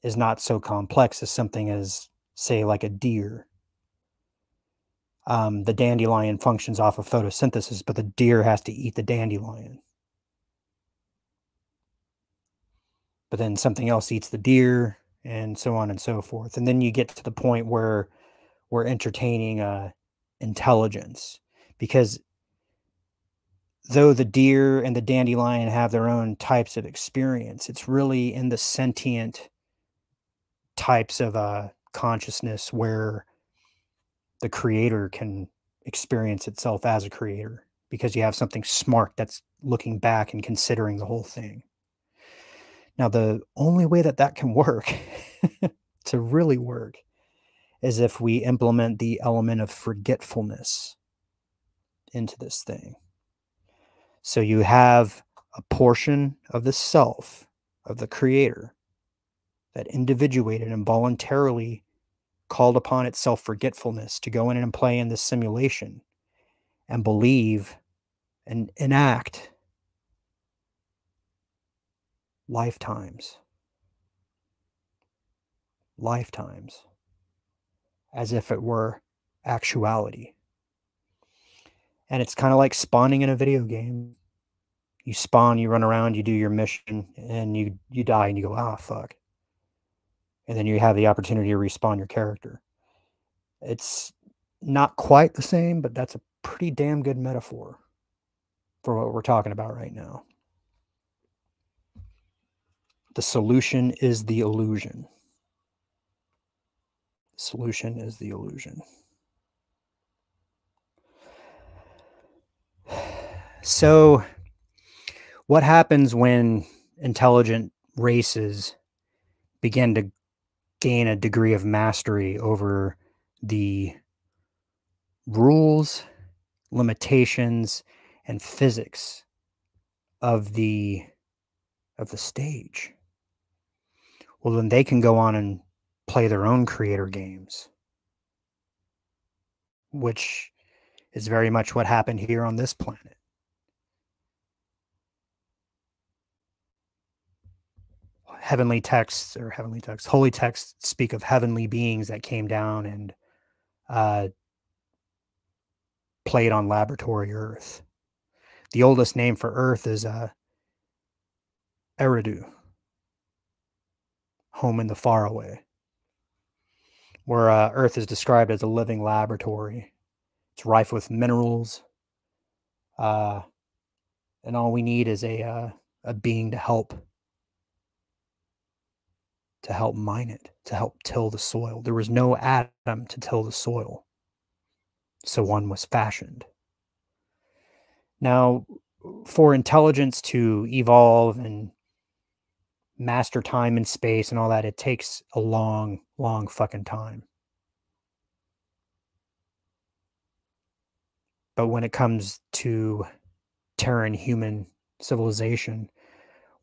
S5: is not so complex as something as, say, like a deer. The dandelion functions off of photosynthesis, but the deer has to eat the dandelion. But then something else eats the deer, and so on and so forth. And then you get to the point where we're entertaining intelligence, because though the deer and the dandelion have their own types of experience, it's really in the sentient types of consciousness where the creator can experience itself as a creator, because you have something smart that's looking back and considering the whole thing. Now, the only way that that can work, to really work, is if we implement the element of forgetfulness into this thing. So you have a portion of the self, of the creator, that individuated and voluntarily called upon its self-forgetfulness to go in and play in this simulation and believe and enact lifetimes as if it were actuality. And it's kind of like spawning in a video game. You spawn, you run around, you do your mission, and you die, and you go, ah, fuck. And then you have the opportunity to respawn your character. It's not quite the same, but that's a pretty damn good metaphor for what we're talking about right now. The solution is the illusion. The solution is the illusion. So, what happens when intelligent races begin to gain a degree of mastery over the rules, limitations, and physics of the stage? Well, then they can go on and play their own creator games, which is very much what happened here on this planet. Holy texts speak of heavenly beings that came down and played on laboratory Earth. The oldest name for Earth is Eridu, home in the faraway, where Earth is described as a living laboratory. It's rife with minerals, and all we need is a being to help mine it, to help till the soil. There was no Adam to till the soil, so one was fashioned. Now, for intelligence to evolve and master time and space and all that, it takes a long, long fucking time. But when it comes to Terran human civilization,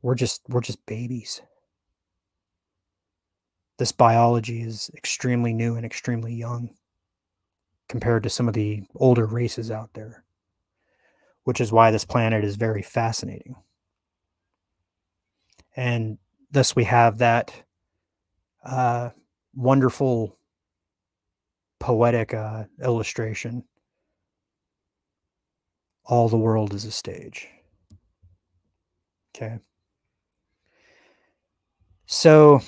S5: we're just babies. this biology is extremely new and extremely young compared to some of the older races out there, which is why this planet is very fascinating. And thus we have that wonderful poetic illustration. All the world is a stage. Okay. So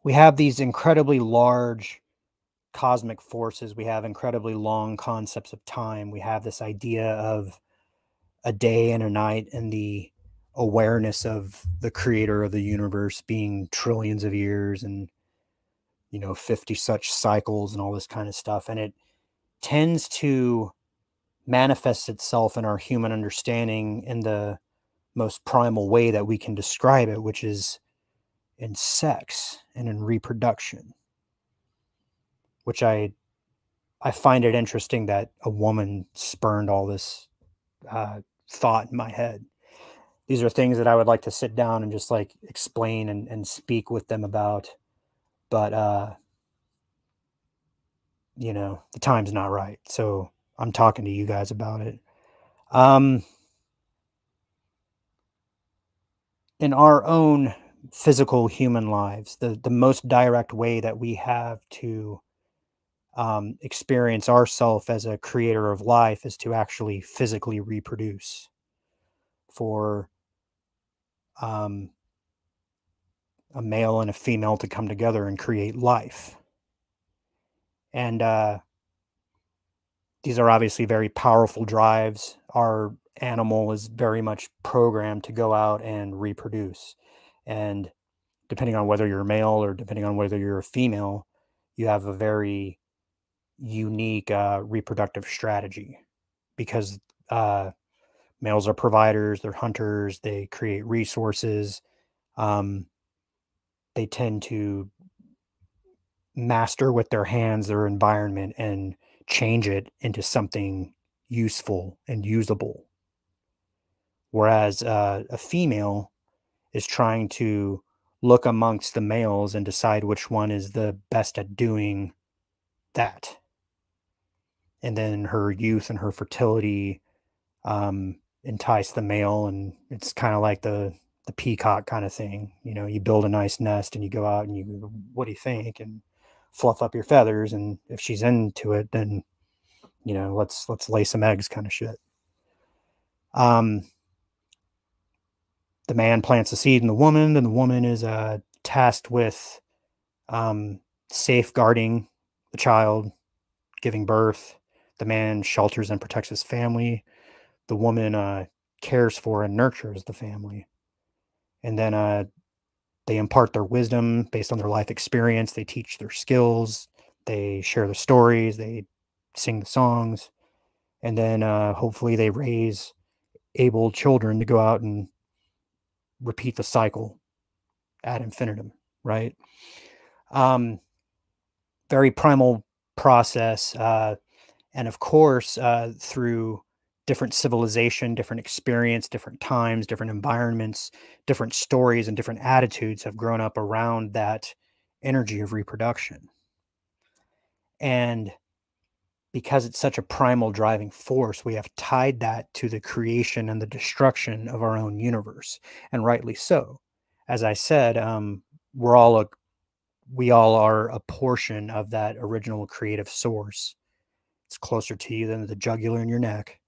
S5: we have these incredibly large cosmic forces. We have incredibly long concepts of time. We have this idea of a day and a night, and the awareness of the creator of the universe being trillions of years and 50 such cycles and all this kind of stuff. And it tends to manifest itself in our human understanding in the most primal way that we can describe it, which is in sex and in reproduction, which I find it interesting that a woman spurned all this thought in my head. These are things that I would like to sit down and just like explain and speak with them about. But, the time's not right. So I'm talking to you guys about it. In our own physical human lives, the most direct way that we have to experience ourself as a creator of life is to actually physically reproduce. For a male and a female to come together and create life. And these are obviously very powerful drives. Our animal is very much programmed to go out and reproduce. And depending on whether you're a male or depending on whether you're a female, you have a very unique reproductive strategy, because males are providers, they're hunters, they create resources. They tend to master with their hands their environment and change it into something useful and usable. Whereas a female is trying to look amongst the males and decide which one is the best at doing that. And then her youth and her fertility entice the male, and it's kind of like the peacock kind of thing. You build a nice nest and you go out and you go, what do you think? And fluff up your feathers. And if she's into it, then, let's lay some eggs kind of shit. The man plants a seed in the woman, then the woman is tasked with safeguarding the child, giving birth. The man shelters and protects his family. The woman cares for and nurtures the family. And then they impart their wisdom based on their life experience. They teach their skills. They share the stories. They sing the songs. And then hopefully they raise able children to go out and repeat the cycle ad infinitum, right? Very primal process. And of course, through different civilization, different experience, different times, different environments, different stories, and different attitudes have grown up around that energy of reproduction. And because it's such a primal driving force, we have tied that to the creation and the destruction of our own universe, and rightly so. As I said, we all are a portion of that original creative source. It's closer to you than the jugular in your neck.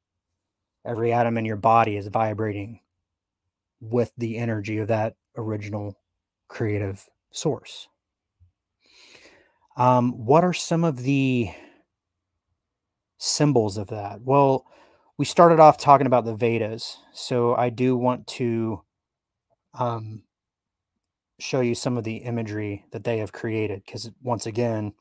S5: Every atom in your body is vibrating with the energy of that original creative source. What are some of the symbols of that? Well, we started off talking about the Vedas, so I do want to show you some of the imagery that they have created, because once again,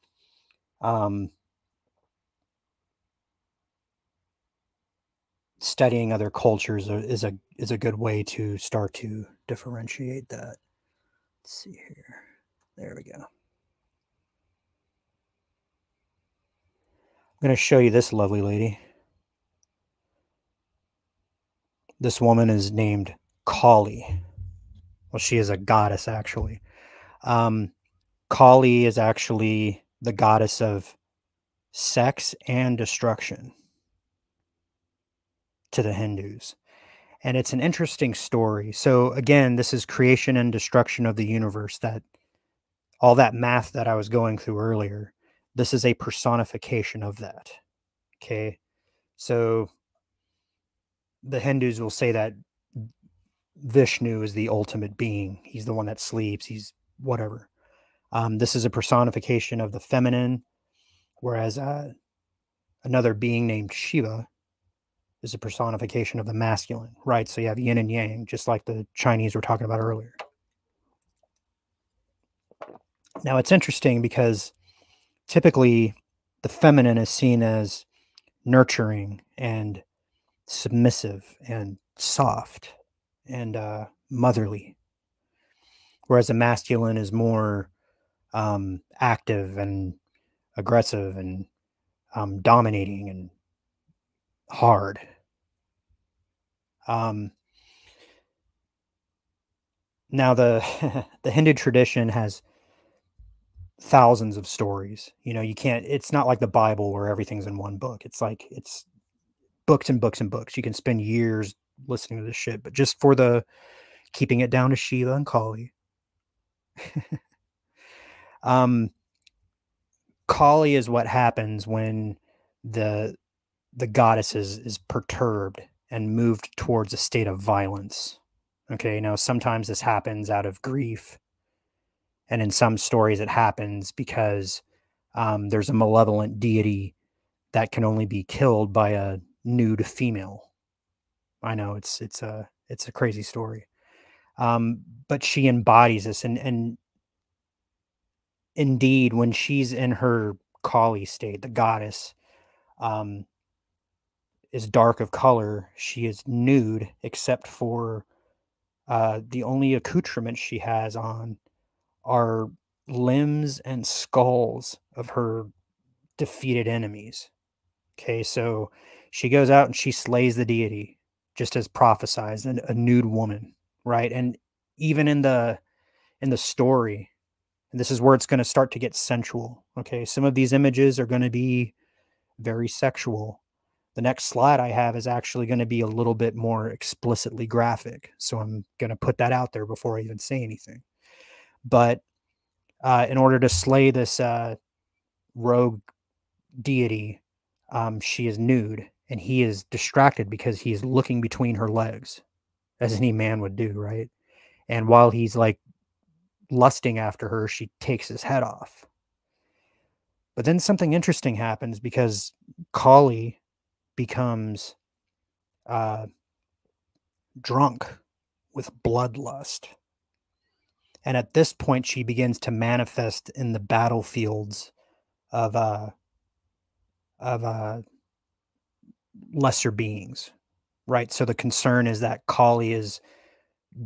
S5: studying other cultures is a good way to start to differentiate that. Let's see here. There we go. I'm going to show you this lovely lady. This woman is named Kali. Well, she is a goddess, actually. Kali is actually the goddess of sex and destruction to the Hindus. And it's an interesting story. So again, this is creation and destruction of the universe, that all that math that I was going through earlier. This is a personification of that. Okay. So the Hindus will say that Vishnu is the ultimate being. He's the one that sleeps. He's whatever. This is a personification of the feminine, whereas another being named Shiva is a personification of the masculine, right? So you have yin and yang, just like the Chinese were talking about earlier. Now, it's interesting because typically the feminine is seen as nurturing and submissive and soft and motherly, whereas the masculine is more active and aggressive and dominating and hard. Now the the Hindu tradition has thousands of stories. You know, you can't, it's not like the Bible where everything's in one book. It's like, it's books and books and books. You can spend years listening to this shit, but just for the keeping it down to Shiva and Kali. Kali is what happens when the goddess is perturbed and moved towards a state of violence. Okay, now sometimes this happens out of grief, and in some stories it happens because there's a malevolent deity that can only be killed by a nude female. I know it's a crazy story, but she embodies this, and indeed, when she's in her Kali state, the goddess is dark of color. She is nude, except for the only accoutrements she has on are limbs and skulls of her defeated enemies. Okay, so she goes out and she slays the deity, just as prophesized, a nude woman, right? And even in the story, and this is where it's going to start to get sensual. Okay, some of these images are going to be very sexual. The next slide I have is actually going to be a little bit more explicitly graphic. So I'm going to put that out there before I even say anything. But in order to slay this rogue deity, she is nude, and he is distracted because he is looking between her legs, as any man would do, right? And while he's like lusting after her, she takes his head off. But then something interesting happens, because Kali becomes drunk with bloodlust. And at this point, she begins to manifest in the battlefields of lesser beings, right? So the concern is that Kali is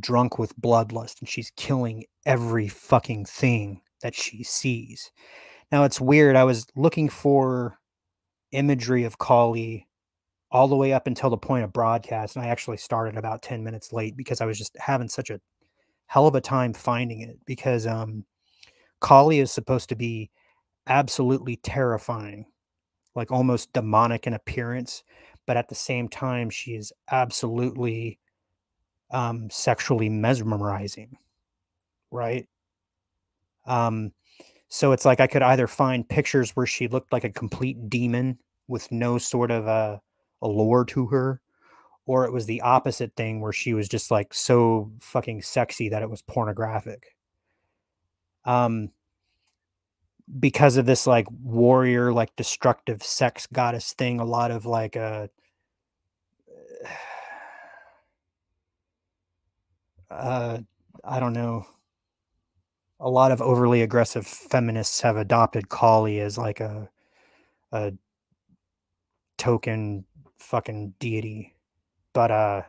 S5: drunk with bloodlust, and she's killing every fucking thing that she sees. Now, it's weird. I was looking for imagery of Kali all the way up until the point of broadcast, and I actually started about 10 minutes late because I was just having such a hell of a time finding it, because Kali is supposed to be absolutely terrifying, like almost demonic in appearance, but at the same time she is absolutely sexually mesmerizing, right? So it's like I could either find pictures where she looked like a complete demon with no sort of allure to her, or it was the opposite thing where she was just like so fucking sexy that it was pornographic. Because of this like warrior, like destructive sex goddess thing, a lot of like I don't know, a lot of overly aggressive feminists have adopted Kali as like a token fucking deity. But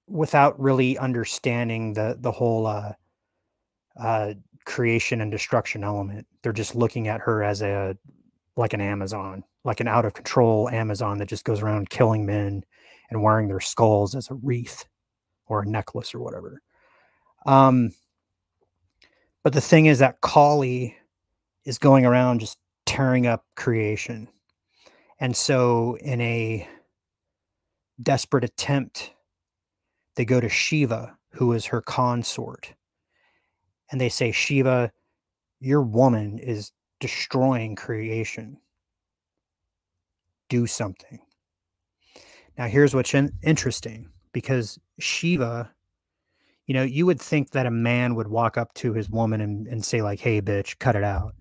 S5: without really understanding the whole creation and destruction element, they're just looking at her as like an Amazon, like an out of control Amazon that just goes around killing men and wearing their skulls as a wreath or a necklace or whatever. But the thing is that Kali is going around just tearing up creation. And so in a desperate attempt, they go to Shiva, who is her consort. And they say, Shiva, your woman is destroying creation. Do something. Now, here's what's interesting, because Shiva, you know, you would think that a man would walk up to his woman and say, like, hey, bitch, cut it out,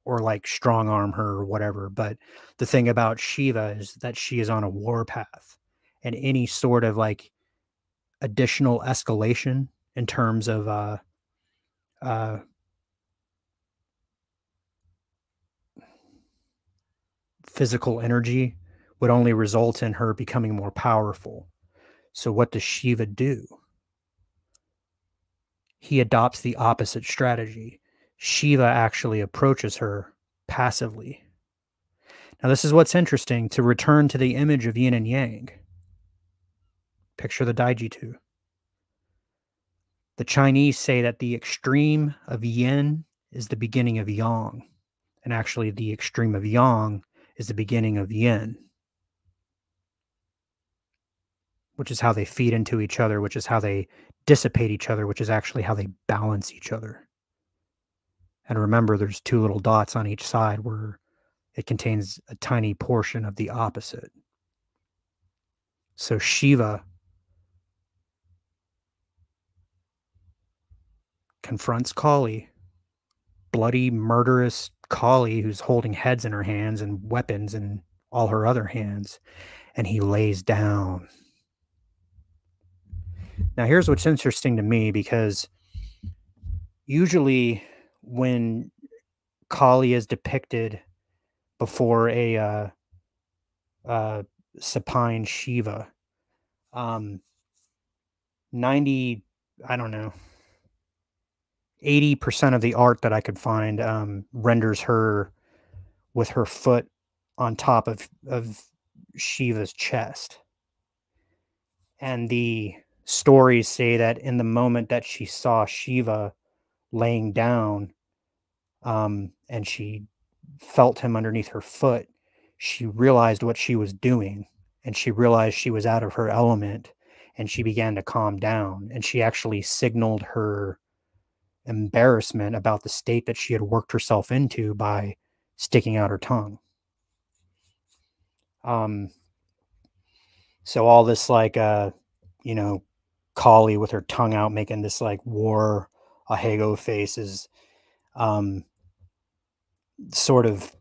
S5: or like strong arm her or whatever. But the thing about Shiva is that she is on a warpath, and any sort of like additional escalation in terms of physical energy would only result in her becoming more powerful. So what does Shiva do? He adopts the opposite strategy. Shiva actually approaches her passively. Now, this is what's interesting. To return to the image of yin and yang, picture the Taiji. The Chinese say that the extreme of yin is the beginning of yang, and actually the extreme of yang is the beginning of yin, which is how they feed into each other, which is how they dissipate each other, which is actually how they balance each other. And remember, there's two little dots on each side where it contains a tiny portion of the opposite. So Shiva confronts Kali, bloody, murderous Kali, who's holding heads in her hands and weapons in all her other hands, and he lays down. Now, here's what's interesting to me, because usually when Kali is depicted before a supine Shiva, 90, I don't know, 80% of the art that I could find renders her with her foot on top of Shiva's chest. And the stories say that in the moment that she saw Shiva laying down, and she felt him underneath her foot, she realized what she was doing, and she realized she was out of her element, and she began to calm down, and she actually signaled her embarrassment about the state that she had worked herself into by sticking out her tongue. So all this, like, you know, Kali with her tongue out, making this like war ahegao face is sort of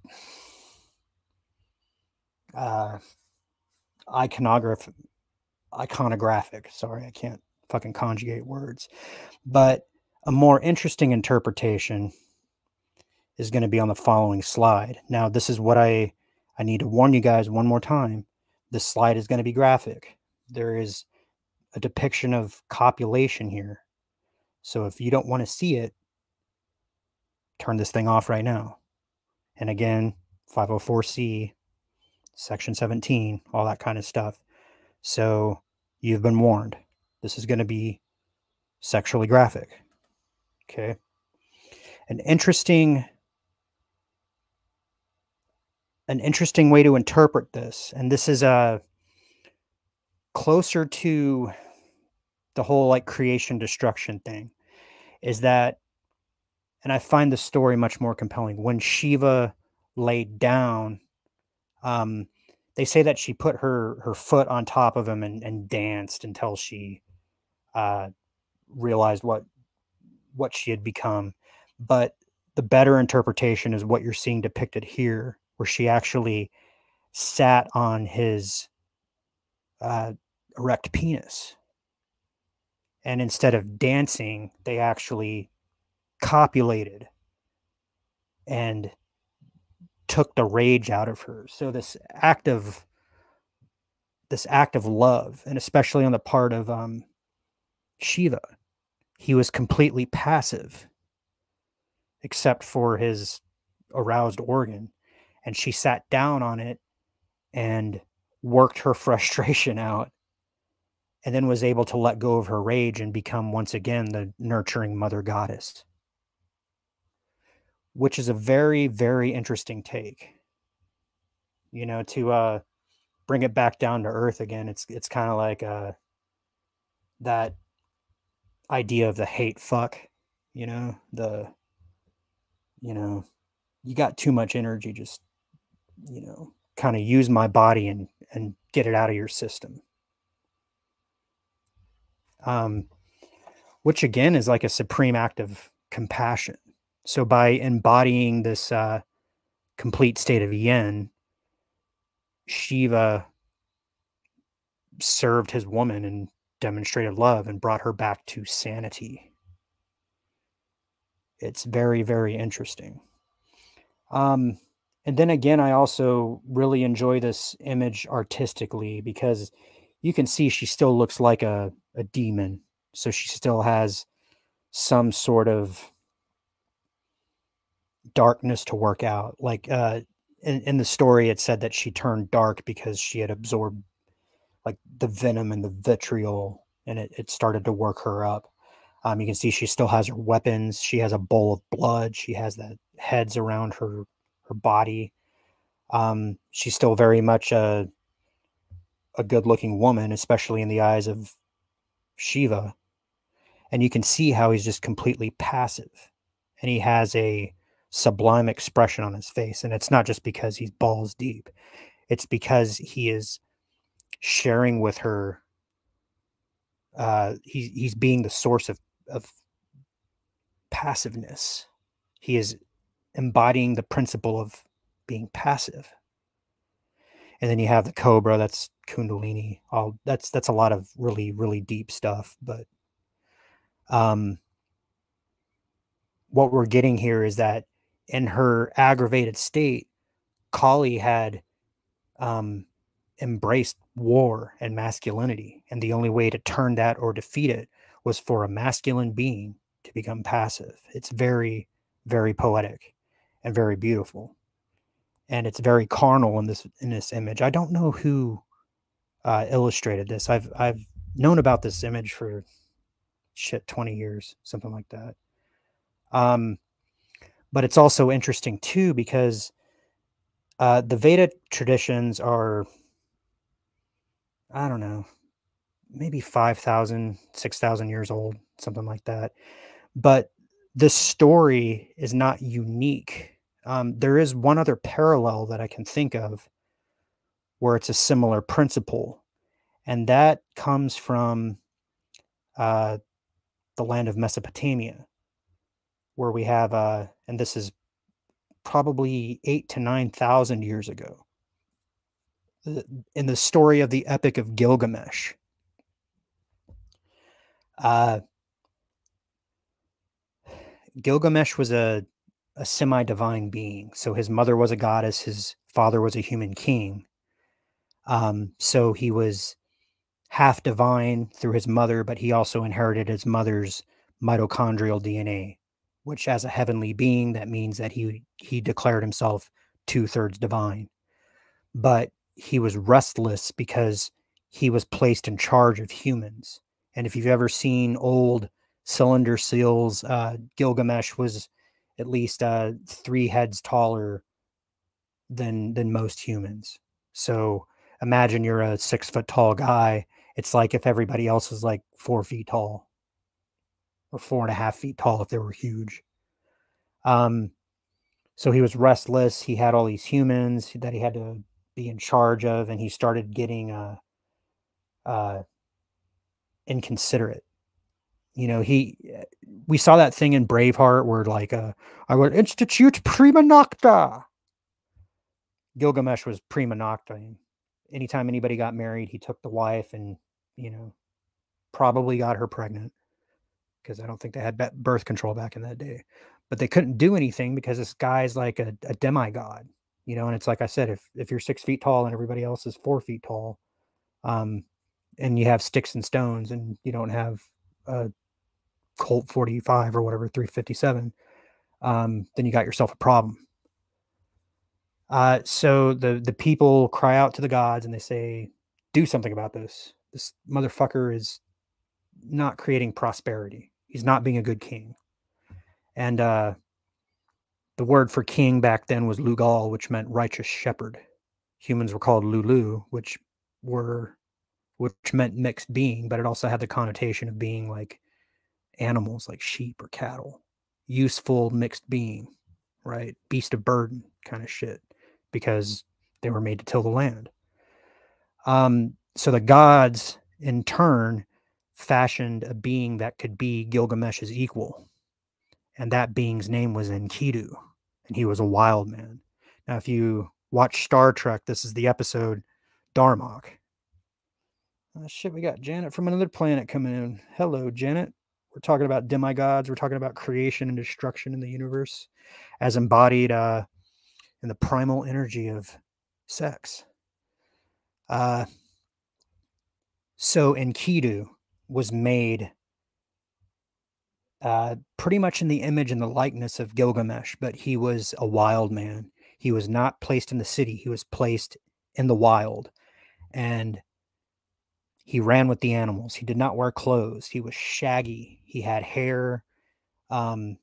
S5: iconographic. Sorry, I can't fucking conjugate words. But a more interesting interpretation is going to be on the following slide. Now, this is what I need to warn you guys one more time. This slide is going to be graphic. There is a depiction of copulation here. So if you don't want to see it, turn this thing off right now. And again, 504C, Section 17, all that kind of stuff. So you've been warned. This is going to be sexually graphic. Okay. An interesting way to interpret this, and this is closer to the whole like creation destruction thing, is that, and I find the story much more compelling, when Shiva laid down, they say that she put her foot on top of him and danced until she realized what she had become. But the better interpretation is what you're seeing depicted here, where she actually sat on his erect penis. And instead of dancing, they actually copulated and took the rage out of her. So this act of love, and especially on the part of Shiva, he was completely passive except for his aroused organ, and she sat down on it and worked her frustration out and then was able to let go of her rage and become once again the nurturing mother goddess, which is a very, very interesting take, you know, to bring it back down to earth again. It's kind of like that idea of the hate fuck, you know, you got too much energy, just, kind of use my body and get it out of your system. Which again is like a supreme act of compassion. So by embodying this complete state of yin, Shiva served his woman and demonstrated love and brought her back to sanity. It's very, very interesting. And then again, I also really enjoy this image artistically because you can see she still looks like a demon. So she still has some sort of darkness to work out. Like in the story, it said that she turned dark because she had absorbed like the venom and the vitriol, and it started to work her up. You can see she still has her weapons. She has a bowl of blood. She has the heads around her body. She's still very much a good-looking woman, especially in the eyes of Shiva. And you can see how he's just completely passive. And he has a sublime expression on his face. And it's not just because he's balls deep. It's because he is sharing with her. He's being the source of passiveness. He is embodying the principle of being passive. And then you have the cobra, that's Kundalini. That's a lot of really, really deep stuff. But what we're getting here is that in her aggravated state, Kali had embraced war and masculinity. And the only way to turn that or defeat it was for a masculine being to become passive. It's very, very poetic and very beautiful. And it's very carnal in this image. I don't know who illustrated this. I've known about this image for 20 years, something like that. But it's also interesting too because the Vedic traditions are, I don't know, maybe 5,000, 6,000 years old, something like that. But this story is not unique. There is one other parallel that I can think of where it's a similar principle, and that comes from the land of Mesopotamia, where we have, and this is probably 8,000 to 9,000 years ago, in the story of the Epic of Gil.ga.mesh. Gilgamesh was a semi-divine being. So his mother was a goddess, his father was a human king. So he was half divine through his mother, but he also inherited his mother's mitochondrial DNA, which as a heavenly being, that means that he declared himself 2/3 divine. But he was restless because he was placed in charge of humans. And if you've ever seen old cylinder seals, Gilgamesh was at least 3 heads taller than most humans. So imagine you're a 6-foot tall guy. It's like if everybody else is like 4 feet tall or 4.5 feet tall if they were huge. So he was restless. He had all these humans that he had to be in charge of, and he started getting inconsiderate. You know, we saw that thing in Braveheart where like I would institute Prima Nocta. Gilgamesh was Prima Nocta. Anytime anybody got married, he took the wife and, probably got her pregnant, because I don't think they had birth control back in that day. But they couldn't do anything because this guy's like a demigod, and it's like I said, if you're 6 feet tall and everybody else is 4 feet tall, and you have sticks and stones and you don't have a Colt 45 or whatever, 357, then you got yourself a problem. So the people cry out to the gods and they say, do something about this. This motherfucker is not creating prosperity. He's not being a good king. And the word for king back then was Lugal, which meant righteous shepherd. Humans were called Lulu, which meant mixed being, but it also had the connotation of being like animals, like sheep or cattle. Useful mixed being, right? Beast of burden kind of shit, because they were made to till the land. So the gods, in turn, fashioned a being that could be Gilgamesh's equal. And that being's name was Enkidu, and he was a wild man. Now, if you watch Star Trek, this is the episode Darmok. Oh, shit, we got Janet from another planet coming in. Hello, Janet. We're talking about demigods. We're talking about creation and destruction in the universe as embodied in the primal energy of sex. So Enkidu was made pretty much in the image and the likeness of Gilgamesh, but he was a wild man. He was not placed in the city. He was placed in the wild. And he ran with the animals. He did not wear clothes. He was shaggy. He had hair. I've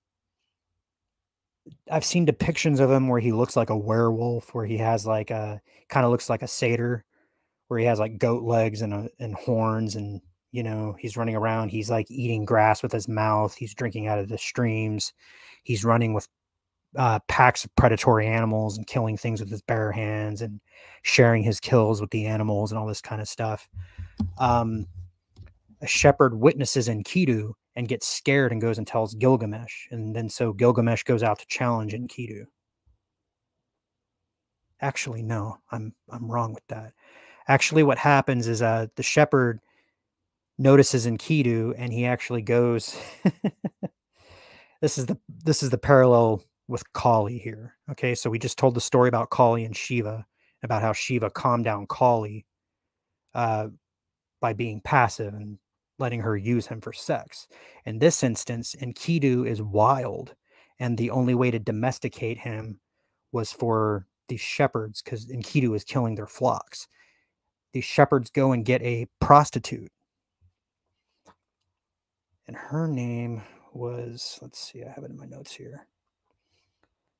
S5: seen depictions of him where he looks like a werewolf, where he has like a, kind of looks like a satyr, where he has like goat legs and horns, and you know, he's running around. He's like eating grass with his mouth. He's drinking out of the streams. He's running with packs of predatory animals and killing things with his bare hands and sharing his kills with the animals and all this kind of stuff. A shepherd witnesses Enkidu and gets scared and goes and tells Gilgamesh. And then so Gilgamesh goes out to challenge Enkidu. Actually, no, I'm wrong with that. Actually, what happens is the shepherd notices Enkidu, and he actually goes. This is the parallel with Kali here. Okay, so we just told the story about Kali and Shiva, about how Shiva calmed down Kali by being passive and letting her use him for sex. In this instance, Enkidu is wild, and the only way to domesticate him was for these shepherds, because Enkidu is killing their flocks. These shepherds go and get a prostitute. And her name was, let's see, I have it in my notes here.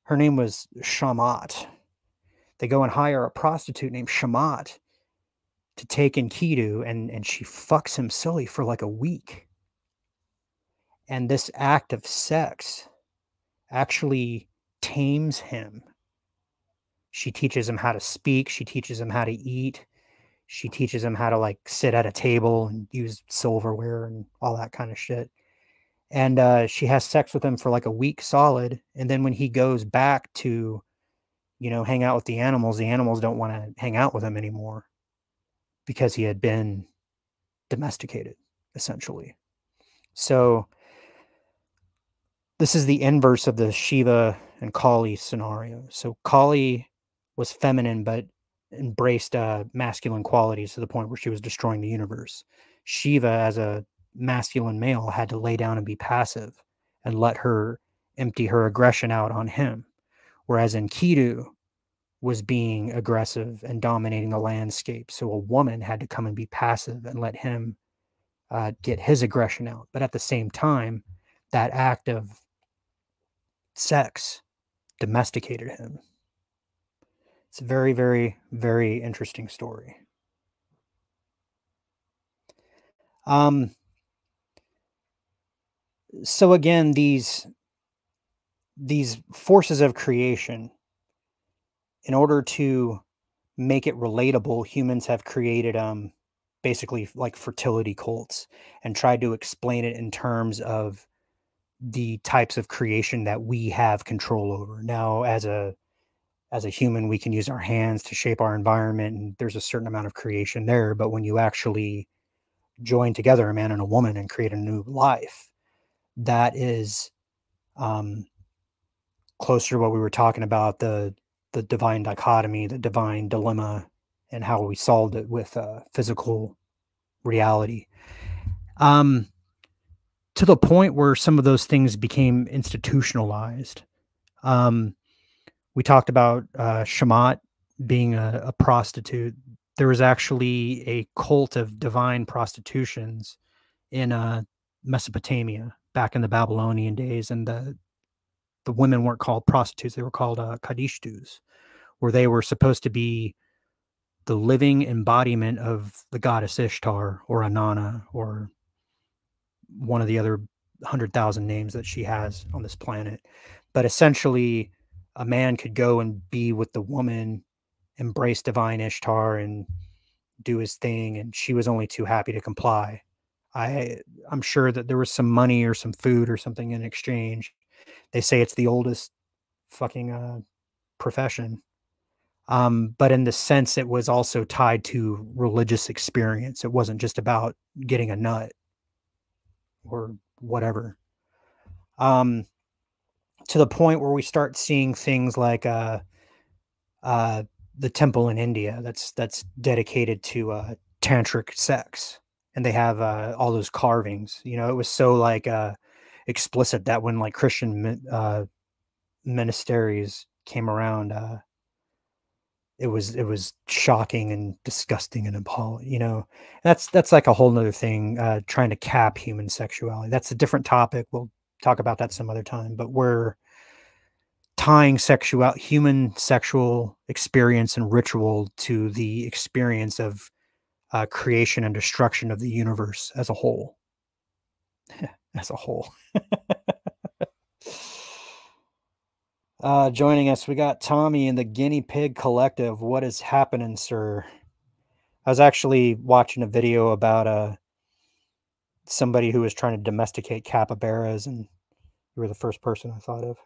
S5: Her name was Shamhat. They go and hire a prostitute named Shamhat to take Enkidu, and she fucks him silly for like a week. And this act of sex actually tames him. She teaches him how to speak. She teaches him how to eat. She teaches him how to like sit at a table and use silverware and all that kind of shit. And she has sex with him for like a week solid. And then when he goes back to, you know, hang out with the animals don't want to hang out with him anymore because he had been domesticated, essentially. So this is the inverse of the Shiva and Kali scenario. So Kali was feminine, but embraced masculine qualities to the point where she was destroying the universe. Shiva, as a masculine male, had to lay down and be passive and let her empty her aggression out on him. Whereas Enkidu was being aggressive and dominating the landscape. So a woman had to come and be passive and let him get his aggression out. But at the same time, that act of sex domesticated him. It's a very, very, very interesting story. So again, these forces of creation, in order to make it relatable, humans have created basically like fertility cults and tried to explain it in terms of the types of creation that we have control over. Now, as a human, we can use our hands to shape our environment, and there's a certain amount of creation there. But when you actually join together a man and a woman and create a new life, that is closer to what we were talking about, the divine dichotomy, the divine dilemma, and how we solved it with physical reality. To the point where some of those things became institutionalized. We talked about Shamhat being a prostitute. there was actually a cult of divine prostitutions in Mesopotamia back in the Babylonian days, and the women weren't called prostitutes; they were called kadishtus, where they were supposed to be the living embodiment of the goddess Ishtar or Inanna or one of the other 100,000 names that she has on this planet. But essentially, a man could go and be with the woman, embrace divine Ishtar, and do his thing, and she was only too happy to comply. I'm sure that there was some money or some food or something in exchange. They say it's the oldest fucking profession. But in the sense, it was also tied to religious experience. It wasn't just about getting a nut or whatever. To the point where we start seeing things like the temple in India that's dedicated to tantric sex, and they have all those carvings. You know, it was so like explicit that when like Christian monasteries came around, it was shocking and disgusting and appalling. You know, that's like a whole nother thing, trying to cap human sexuality. That's a different topic. We'll talk about that some other time, but we're tying human sexual experience and ritual to the experience of creation and destruction of the universe as a whole. As a whole. Joining us, we got Tommy in the Guinea Pig Collective. What is happening, sir? I was actually watching a video about somebody who was trying to domesticate capybaras, and you were the first person I thought of.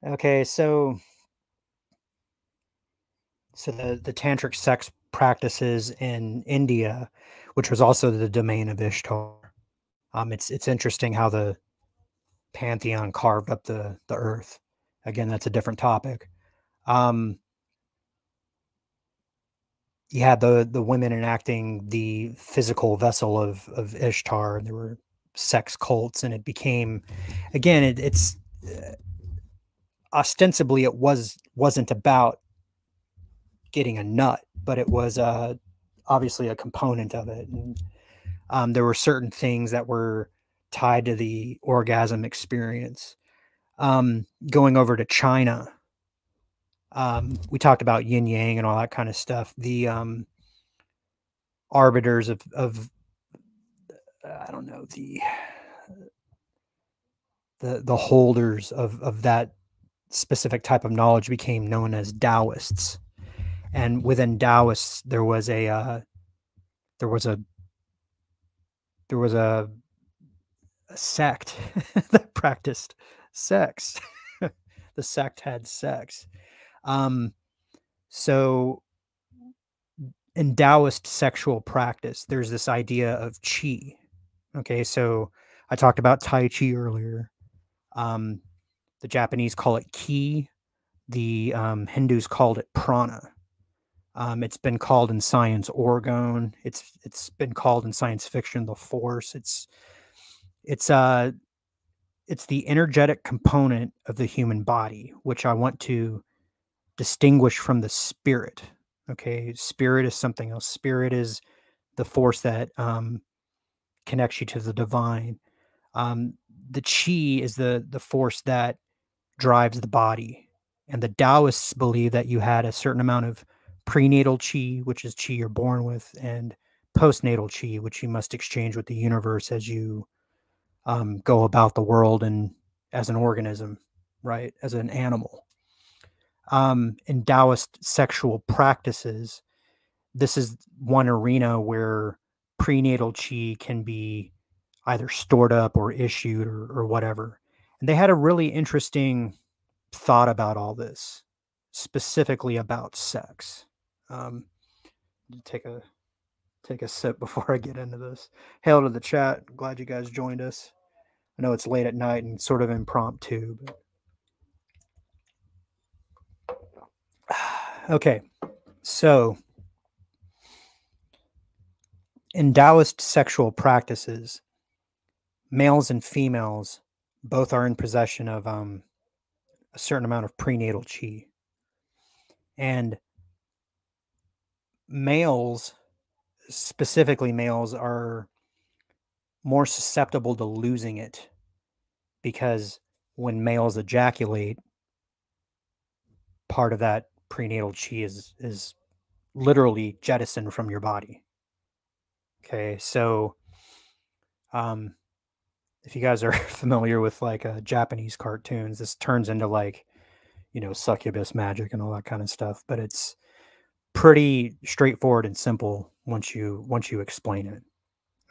S5: Okay, so the tantric sex practices in India, which was also the domain of Ishtar. It's interesting how the pantheon carved up the earth. Again, that's a different topic. You had the women enacting the physical vessel of Ishtar, and there were sex cults, and it became, again, it's ostensibly it wasn't about getting a nut, but it was obviously a component of it. And there were certain things that were tied to the orgasm experience. Going over to China, we talked about yin yang and all that kind of stuff. The arbiters of I don't know, the holders of that specific type of knowledge became known as Taoists. And within Taoists, there was a sect that practiced sex. The sect had sex. So in Taoist sexual practice, there's this idea of qi. Okay, so I talked about Tai Chi earlier. The Japanese call it ki. The Hindus called it prana. It's been called in science orgone. It's been called in science fiction the force. It's the energetic component of the human body, which I want to distinguish from the spirit. Okay, spirit is something else. Spirit is the force that connects you to the divine. The chi is the force that drives the body. And the Taoists believe that you had a certain amount of prenatal chi, which is chi you're born with, and postnatal chi, which you must exchange with the universe as you go about the world and as an organism, right? As an animal. In Taoist sexual practices, this is one arena where prenatal chi can be either stored up or issued or whatever. And they had a really interesting thought about all this, specifically about sex. Take a sip before I get into this. Hail to the chat. Glad you guys joined us. I know it's late at night and sort of impromptu, but okay. So in Taoist sexual practices, males and females both are in possession of a certain amount of prenatal chi. And males, specifically males, are more susceptible to losing it, because when males ejaculate, part of that prenatal chi is literally jettisoned from your body. Okay, so if you guys are familiar with like Japanese cartoons, this turns into like, succubus magic and all that kind of stuff, but it's pretty straightforward and simple once you explain it.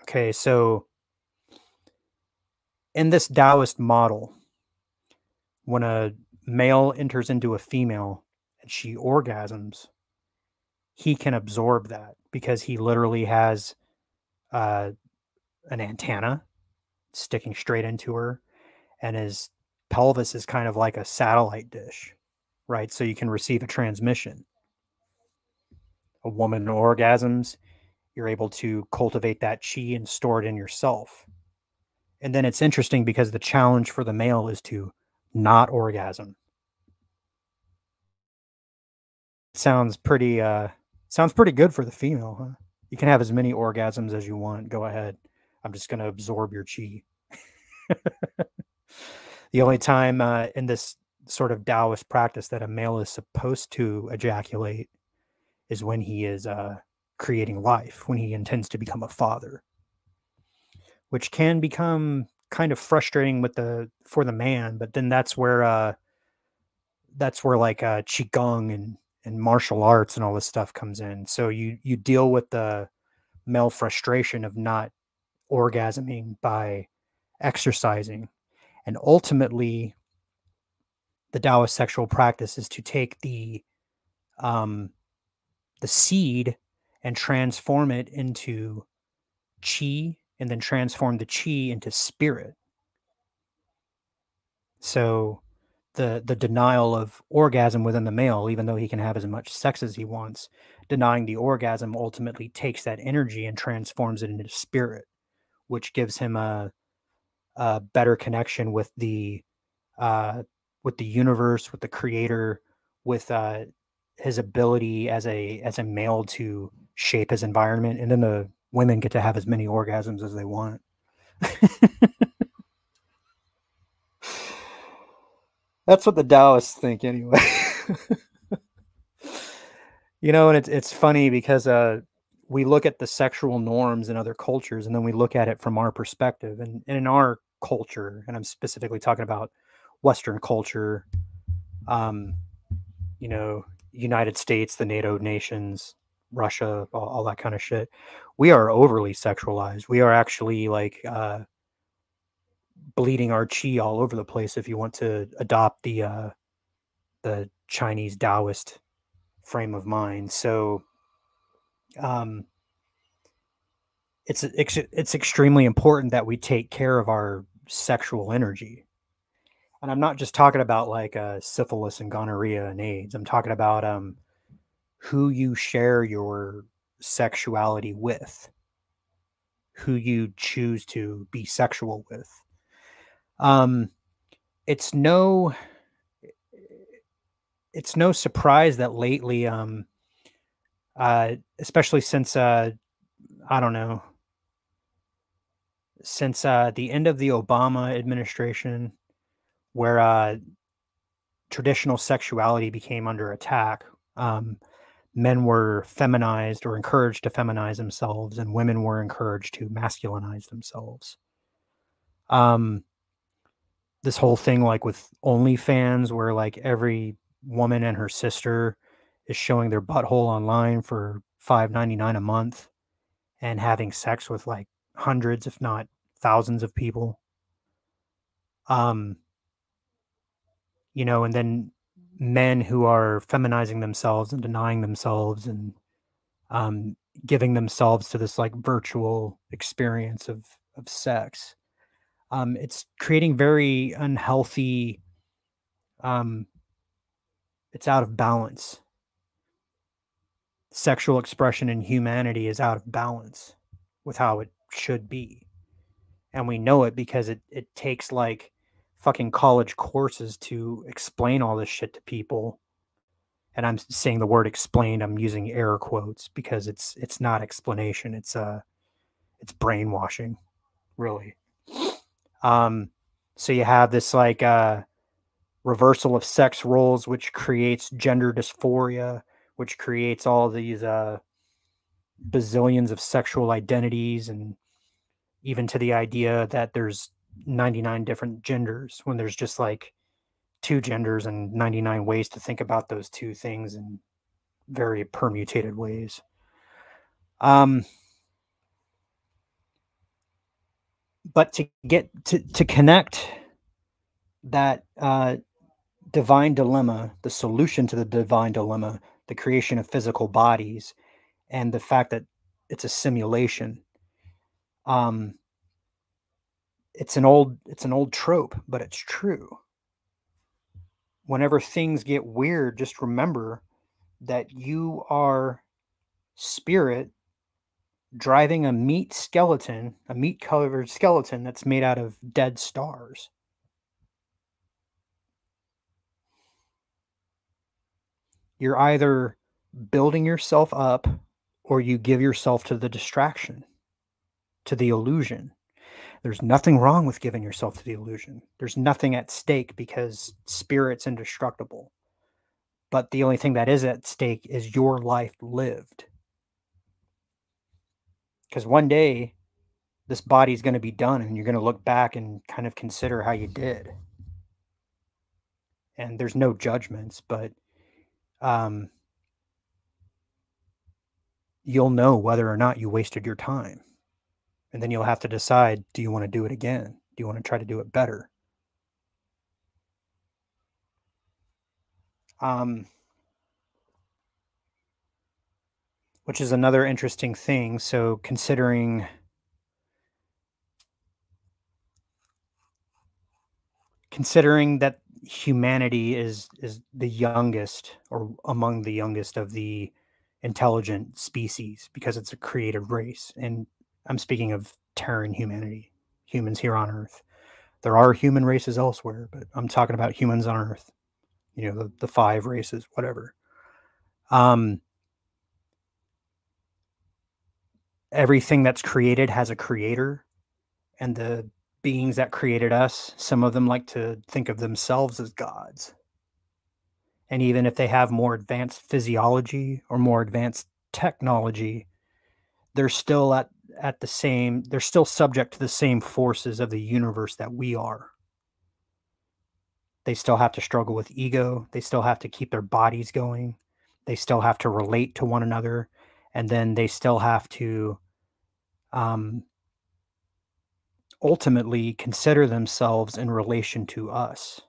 S5: Okay, so in this Taoist model, when a male enters into a female and she orgasms, he can absorb that because he literally has uh, an antenna sticking straight into her, and his pelvis is kind of like a satellite dish, right? So you can receive a transmission. A woman orgasms, you're able to cultivate that chi and store it in yourself. And then it's interesting because the challenge for the male is to not orgasm. It sounds pretty good for the female, huh? You can have as many orgasms as you want. Go ahead. I'm just going to absorb your chi. The only time in this sort of Taoist practice that a male is supposed to ejaculate is when he is creating life, when he intends to become a father, which can become kind of frustrating for the man. But then that's where like qigong and martial arts and all this stuff comes in. So you deal with the male frustration of not orgasming by exercising, and ultimately the Taoist sexual practice is to take the seed and transform it into chi, and then transform the chi into spirit. So the denial of orgasm within the male, even though he can have as much sex as he wants, denying the orgasm ultimately takes that energy and transforms it into spirit, which gives him a better connection with the universe, with the creator, with his ability as a male to shape his environment. And then the women get to have as many orgasms as they want. That's what the Taoists think anyway. And it's funny because we look at the sexual norms in other cultures, and then we look at it from our perspective. And in our culture, and I'm specifically talking about Western culture, United States, the NATO nations, Russia, all that kind of shit, we are overly sexualized. We are actually like bleeding our chi all over the place, if you want to adopt the Chinese Taoist frame of mind. So it's extremely important that we take care of our sexual energy. And I'm not just talking about like syphilis and gonorrhea and AIDS. I'm talking about who you share your sexuality with, who you choose to be sexual with. It's no surprise that lately, especially since I don't know, since the end of the Obama administration, where traditional sexuality became under attack. Men were feminized or encouraged to feminize themselves, and women were encouraged to masculinize themselves. This whole thing, like with OnlyFans, where like every woman and her sister is showing their butthole online for $5.99 a month and having sex with like hundreds, if not thousands of people. And then men who are feminizing themselves and denying themselves and giving themselves to this like virtual experience of sex. It's creating very unhealthy, it's out of balance. Sexual expression in humanity is out of balance with how it should be. And we know it because it takes like fucking college courses to explain all this shit to people. And I'm saying the word explained, I'm using air quotes because it's not explanation. It's brainwashing, really. So you have this like reversal of sex roles, which creates gender dysphoria, which creates all these bazillions of sexual identities, and even to the idea that there's 99 different genders when there's just like 2 genders and 99 ways to think about those 2 things in very permutated ways. But to get to connect that divine dilemma, the solution to the divine dilemma, the creation of physical bodies, and the fact that it's a simulation. It's an old trope, but it's true. Whenever things get weird, just remember that you are spirit driving a meat covered skeleton that's made out of dead stars. You're either building yourself up or you give yourself to the distraction, to the illusion. There's nothing wrong with giving yourself to the illusion. There's nothing at stake because spirit's indestructible. But the only thing that is at stake is your life lived. Because one day, this body's going to be done and you're going to look back and kind of consider how you did. And there's no judgments, but you'll know whether or not you wasted your time. And then you'll have to decide, do you want to do it again? Do you want to try to do it better? Which is another interesting thing. So considering that humanity is the youngest or among the youngest of the intelligent species because it's a created race. And I'm speaking of Terran humanity, humans here on Earth. There are human races elsewhere, but I'm talking about humans on Earth. You know, the 5 races, whatever. Everything that's created has a creator, and the beings that created us, some of them like to think of themselves as gods. And even if they have more advanced physiology or more advanced technology, they're still they're still subject to the same forces of the universe that we are. They still have to struggle with ego. They still have to keep their bodies going. They still have to relate to one another. And then they still have to ultimately consider themselves in relation to us.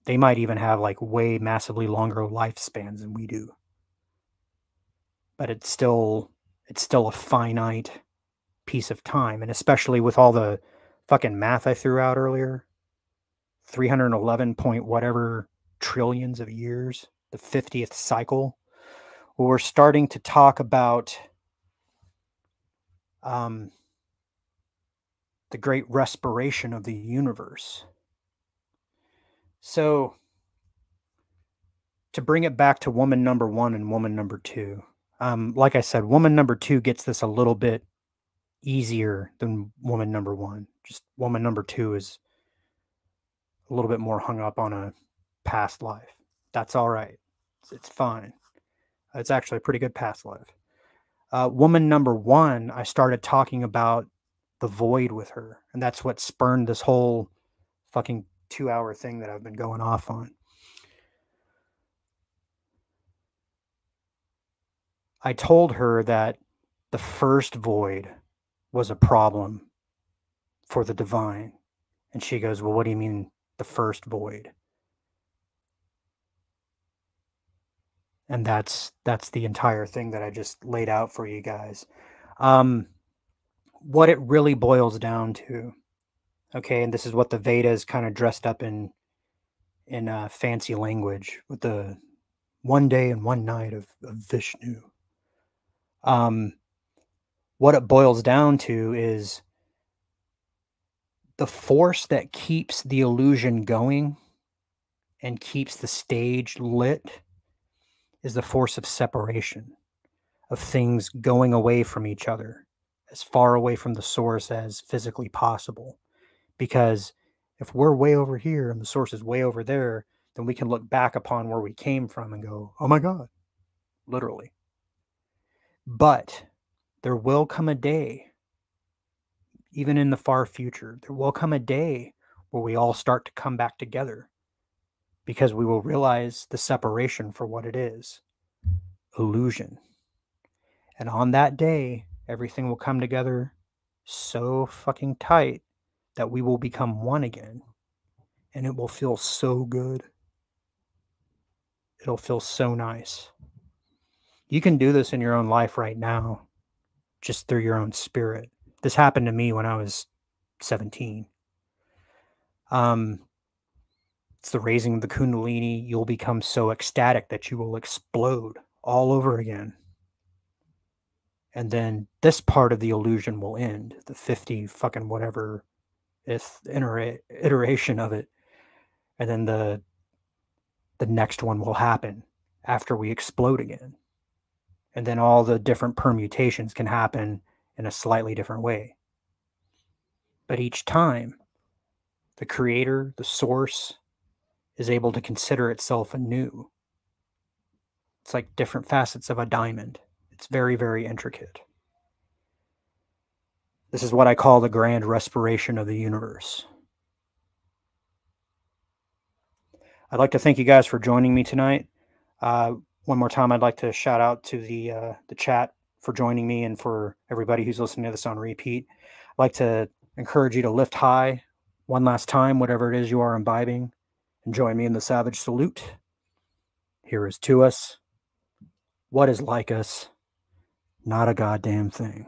S5: They might even have like way massively longer lifespans than we do. But it's still a finite piece of time. And especially with all the fucking math I threw out earlier, 311 point whatever trillions of years, the 50th cycle. Well, we're starting to talk about the great respiration of the universe. So to bring it back to woman number 1 and woman number 2, like I said, woman number 2 gets this a little bit easier than woman number 1. Just woman number 2 is a little bit more hung up on a past life. That's all right. It's fine. It's actually a pretty good past life. Woman number 1, I started talking about the void with her, and that's what spurned this whole fucking 2-hour thing that I've been going off on. I told her that the first void was a problem for the divine. And she goes, well, what do you mean the first void? And that's the entire thing that I just laid out for you guys. What it really boils down to, okay, and this is what the Vedas kind of dressed up in fancy language with the 1 day and 1 night of Vishnu. What it boils down to is the force that keeps the illusion going and keeps the stage lit is the force of separation, of things going away from each other, as far away from the source as physically possible. Because if we're way over here and the source is way over there, then we can look back upon where we came from and go, oh my God, literally. But there will come a day, even in the far future, there will come a day where we all start to come back together, because we will realize the separation for what it is, illusion. And on that day, everything will come together so fucking tight that we will become one again. And it will feel so good. It'll feel so nice. You can do this in your own life right now, just through your own spirit. This happened to me when I was 17. It's the raising of the Kundalini. You'll become so ecstatic that you will explode all over again. And then this part of the illusion will end, the 50 fucking whatever iteration of it. And then the next one will happen after we explode again. And then all the different permutations can happen in a slightly different way. But each time, the creator, the source, is able to consider itself anew. It's like different facets of a diamond. It's very, very intricate. This is what I call the grand respiration of the universe. I'd like to thank you guys for joining me tonight. One more time, I'd like to shout out to the chat for joining me, and for everybody who's listening to this on repeat. I'd like to encourage you to lift high one last time, whatever it is you are imbibing, and join me in the savage salute. Here is to us. What is like us? Not a goddamn thing.